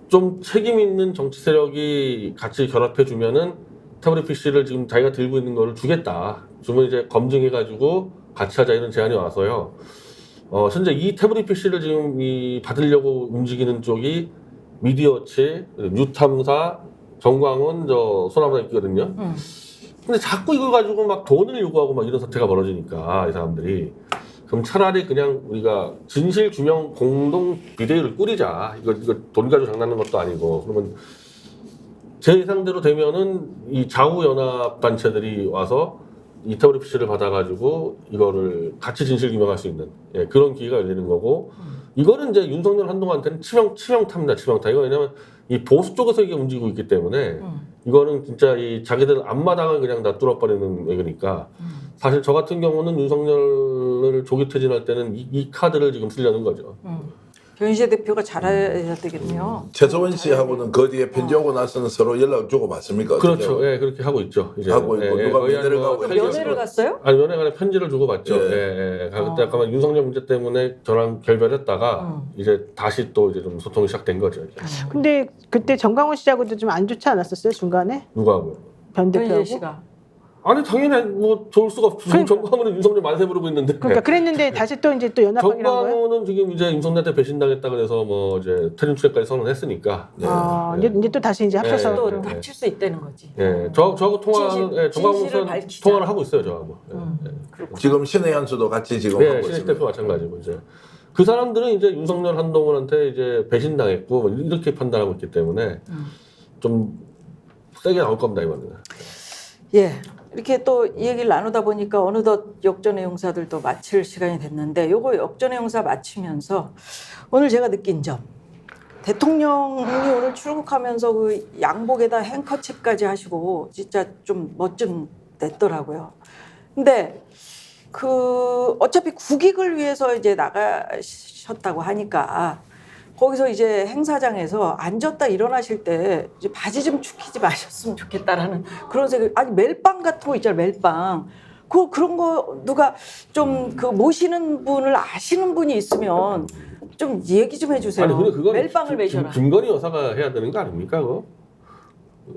D: 좀 책임 있는 정치 세력이 같이 결합해주면은, 태블릿 PC를 지금 자기가 들고 있는 거를 주겠다. 주면 이제 검증해가지고 같이 하자 이런 제안이 와서요. 현재 이 태블릿 PC를 지금 받으려고 움직이는 쪽이 미디어치, 뉴탐사, 정광훈, 소나무가 있거든요. 근데 자꾸 이걸 가지고 막 돈을 요구하고 막 이런 사태가 벌어지니까 이 사람들이 그럼 차라리 그냥 우리가 진실 규명 공동 비대위를 꾸리자. 이거 돈 가지고 장난하는 것도 아니고 그러면 제 예상대로 되면은 이 좌우 연합 단체들이 와서 이 태블릿 PC를 받아가지고 이거를 같이 진실 규명할 수 있는 그런 기회가 열리는 거고 이거는 이제 윤석열 한동훈한테는 치명타입니다. 치명타. 이거 왜냐면 이 보수 쪽에서 이게 움직이고 있기 때문에 이거는 진짜 이 자기들 앞마당을 그냥 다 뚫어버리는 얘기니까 사실 저 같은 경우는 윤석열을 조기 퇴진할 때는 이 카드를 지금 쓰려는 거죠.
B: 변희재 대표가 잘해야 되겠네요.
C: 최소원 씨하고는 그 뒤에 편지 오고 나서는 서로 연락 주고 받습니까?
D: 그렇죠. 예, 그렇게 하고 있죠. 이제
C: 하고 있고 누가
D: 거의
C: 면회를
D: 한
C: 가고
D: 뭐
B: 면회를 갔어요?
D: 아니 면회 간에 편지를 주고 받죠.
C: 예.
D: 예. 그때 아까 윤석열 문제 때문에 저랑 결별했다가 이제 다시 또 이제 좀 소통이 시작된 거죠. 이제.
E: 근데 그때 정광훈 씨하고도 좀 안 좋지 않았었어요 중간에
D: 누가하고요?
E: 변
B: 변희재
E: 대표하고?
B: 씨가.
D: 아니 당연히 뭐 좋을 수가 없죠.
E: 그러니까.
D: 정광훈은 윤석열 만세 부르고 있는데.
E: 그러니까 그랬는데 다시 또 이제 또 연합하기로 한 거예요?
D: 정광훈은 지금 이제 윤석열한테 배신당했다 그래서 뭐 이제 퇴진 출애까지 선언했으니까.
C: 네.
E: 이제 또 다시 이제 합쳐서
D: 네.
B: 또 합칠 수 있다는 거지.
D: 예, 저하고 통화는
B: 진실-
D: 예, 정광훈
B: 진실을
D: 선
B: 밝히자.
D: 통화를 하고 있어요 저하고.
C: 지금 신혜연수도 같이 지금
D: 예,
C: 하고
D: 신익
C: 있습니다.
D: 대표 마찬가지고 이제 그 사람들은 이제 윤석열 한동훈한테 이제 배신당했고 뭐 이렇게 판단하고 있기 때문에 좀 세게 나올 겁니다 이번에는.
B: 예. 이렇게 또 이 얘기를 나누다 보니까 어느덧 역전의 용사들도 마칠 시간이 됐는데 요거 역전의 용사 마치면서 오늘 제가 느낀 점 대통령이 오늘 출국하면서 그 양복에다 행커칩까지 하시고 진짜 좀 멋좀 냈더라고요. 근데 그 어차피 국익을 위해서 이제 나가셨다고 하니까 거기서 이제 행사장에서 앉았다 일어나실 때 이제 바지 좀 축히지 마셨으면 좋겠다라는 그런 생각. 아니 멜빵 같은 거 있잖아요, 멜빵. 그런 거 누가 좀 그 모시는 분을 아시는 분이 있으면 좀 얘기 좀 해주세요.
D: 아니 근데 그건
B: 멜빵을 매셔라.
D: 김건희 여사가 해야 되는 거 아닙니까 그거?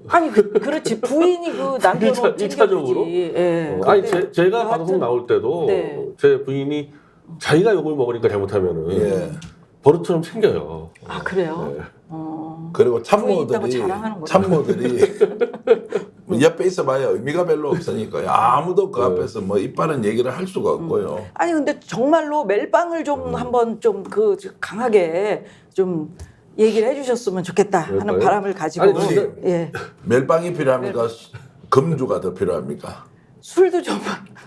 B: 아니 그렇지 부인이 그 남편을
D: 일차적으로?
B: 챙겨주지. 예.
D: 아니
B: 근데
D: 제가
B: 하여튼
D: 방송 나올 때도
B: 네.
D: 제 부인이 자기가 욕을 먹으니까 잘못하면은
C: 예.
D: 버릇처럼 챙겨요.
B: 아 그래요?
D: 네.
C: 그리고
B: 부인 있다고 자랑하는 거죠.
C: 참모들이 뭐 옆에 있어봐야 의미가 별로 없으니까요. 아무도 그 앞에서 뭐 이빠른 얘기를 할 수가 없고요.
B: 아니 근데 정말로 멜빵을 좀 한번 좀 그 강하게 좀 얘기를 해주셨으면 좋겠다 하는
D: 그럴까요?
B: 바람을 가지고
D: 아니, 근데-
B: 예
C: 멜빵이 필요합니까? 금주가 더 필요합니까?
B: 술도 좀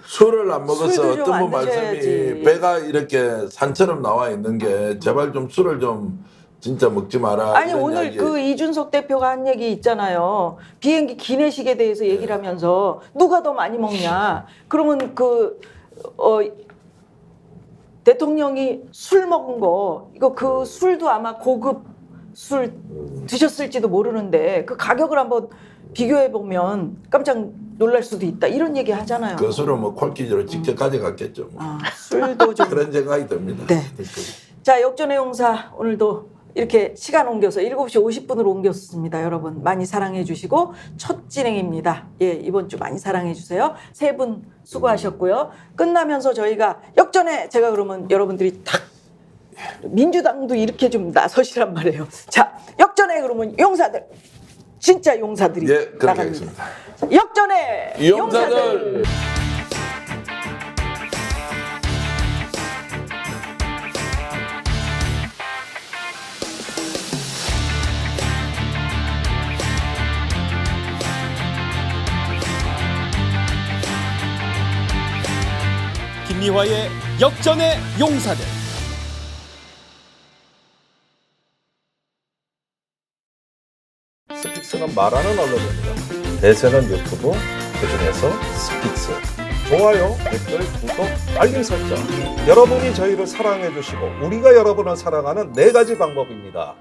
C: 술을 안 먹어서
B: 술도 좀
C: 어떤
B: 안
C: 분 말씀이
B: 드셔야지.
C: 배가 이렇게 산처럼 나와 있는 게 제발 좀 술을 좀 진짜 먹지 마라.
B: 아니
C: 이런
B: 오늘
C: 이야기.
B: 그 이준석 대표가 한 얘기 있잖아요. 비행기 기내식에 대해서 얘기를 하면서 누가 더 많이 먹냐. 그러면 대통령이 술 먹은 거 이거 그 술도 아마 고급 술 드셨을지도 모르는데 그 가격을 한번 비교해 보면 깜짝 놀랄 수도 있다. 이런 얘기 하잖아요.
C: 그 술을 뭐 콜키즈로 직접 가져갔겠죠. 뭐.
B: 아, 술도 좀
C: 그런 생각이 듭니다.
B: 네. 자, 역전의 용사 오늘도 이렇게 시간 옮겨서 7시 50분으로 옮겼습니다. 여러분 많이 사랑해 주시고 첫 진행입니다. 예, 이번 주 많이 사랑해 주세요. 세 분 수고하셨고요. 끝나면서 저희가 역전에 제가 그러면 여러분들이 탁 민주당도 이렇게 좀 나서시란 말이에요. 자, 역전에 그러면 용사들 진짜 용사들이
C: 예, 그렇게
B: 나갑니다.
C: 하겠습니다.
B: 역전의
C: 용사들!
A: 김미화의 역전의 용사들.
F: 스픽스는 말하는 언론입니다. 대세는 유튜브, 그중에서 스픽스. 좋아요, 댓글, 구독, 알림 설정. 여러분이 저희를 사랑해 주시고 우리가 여러분을 사랑하는 4가지 방법입니다.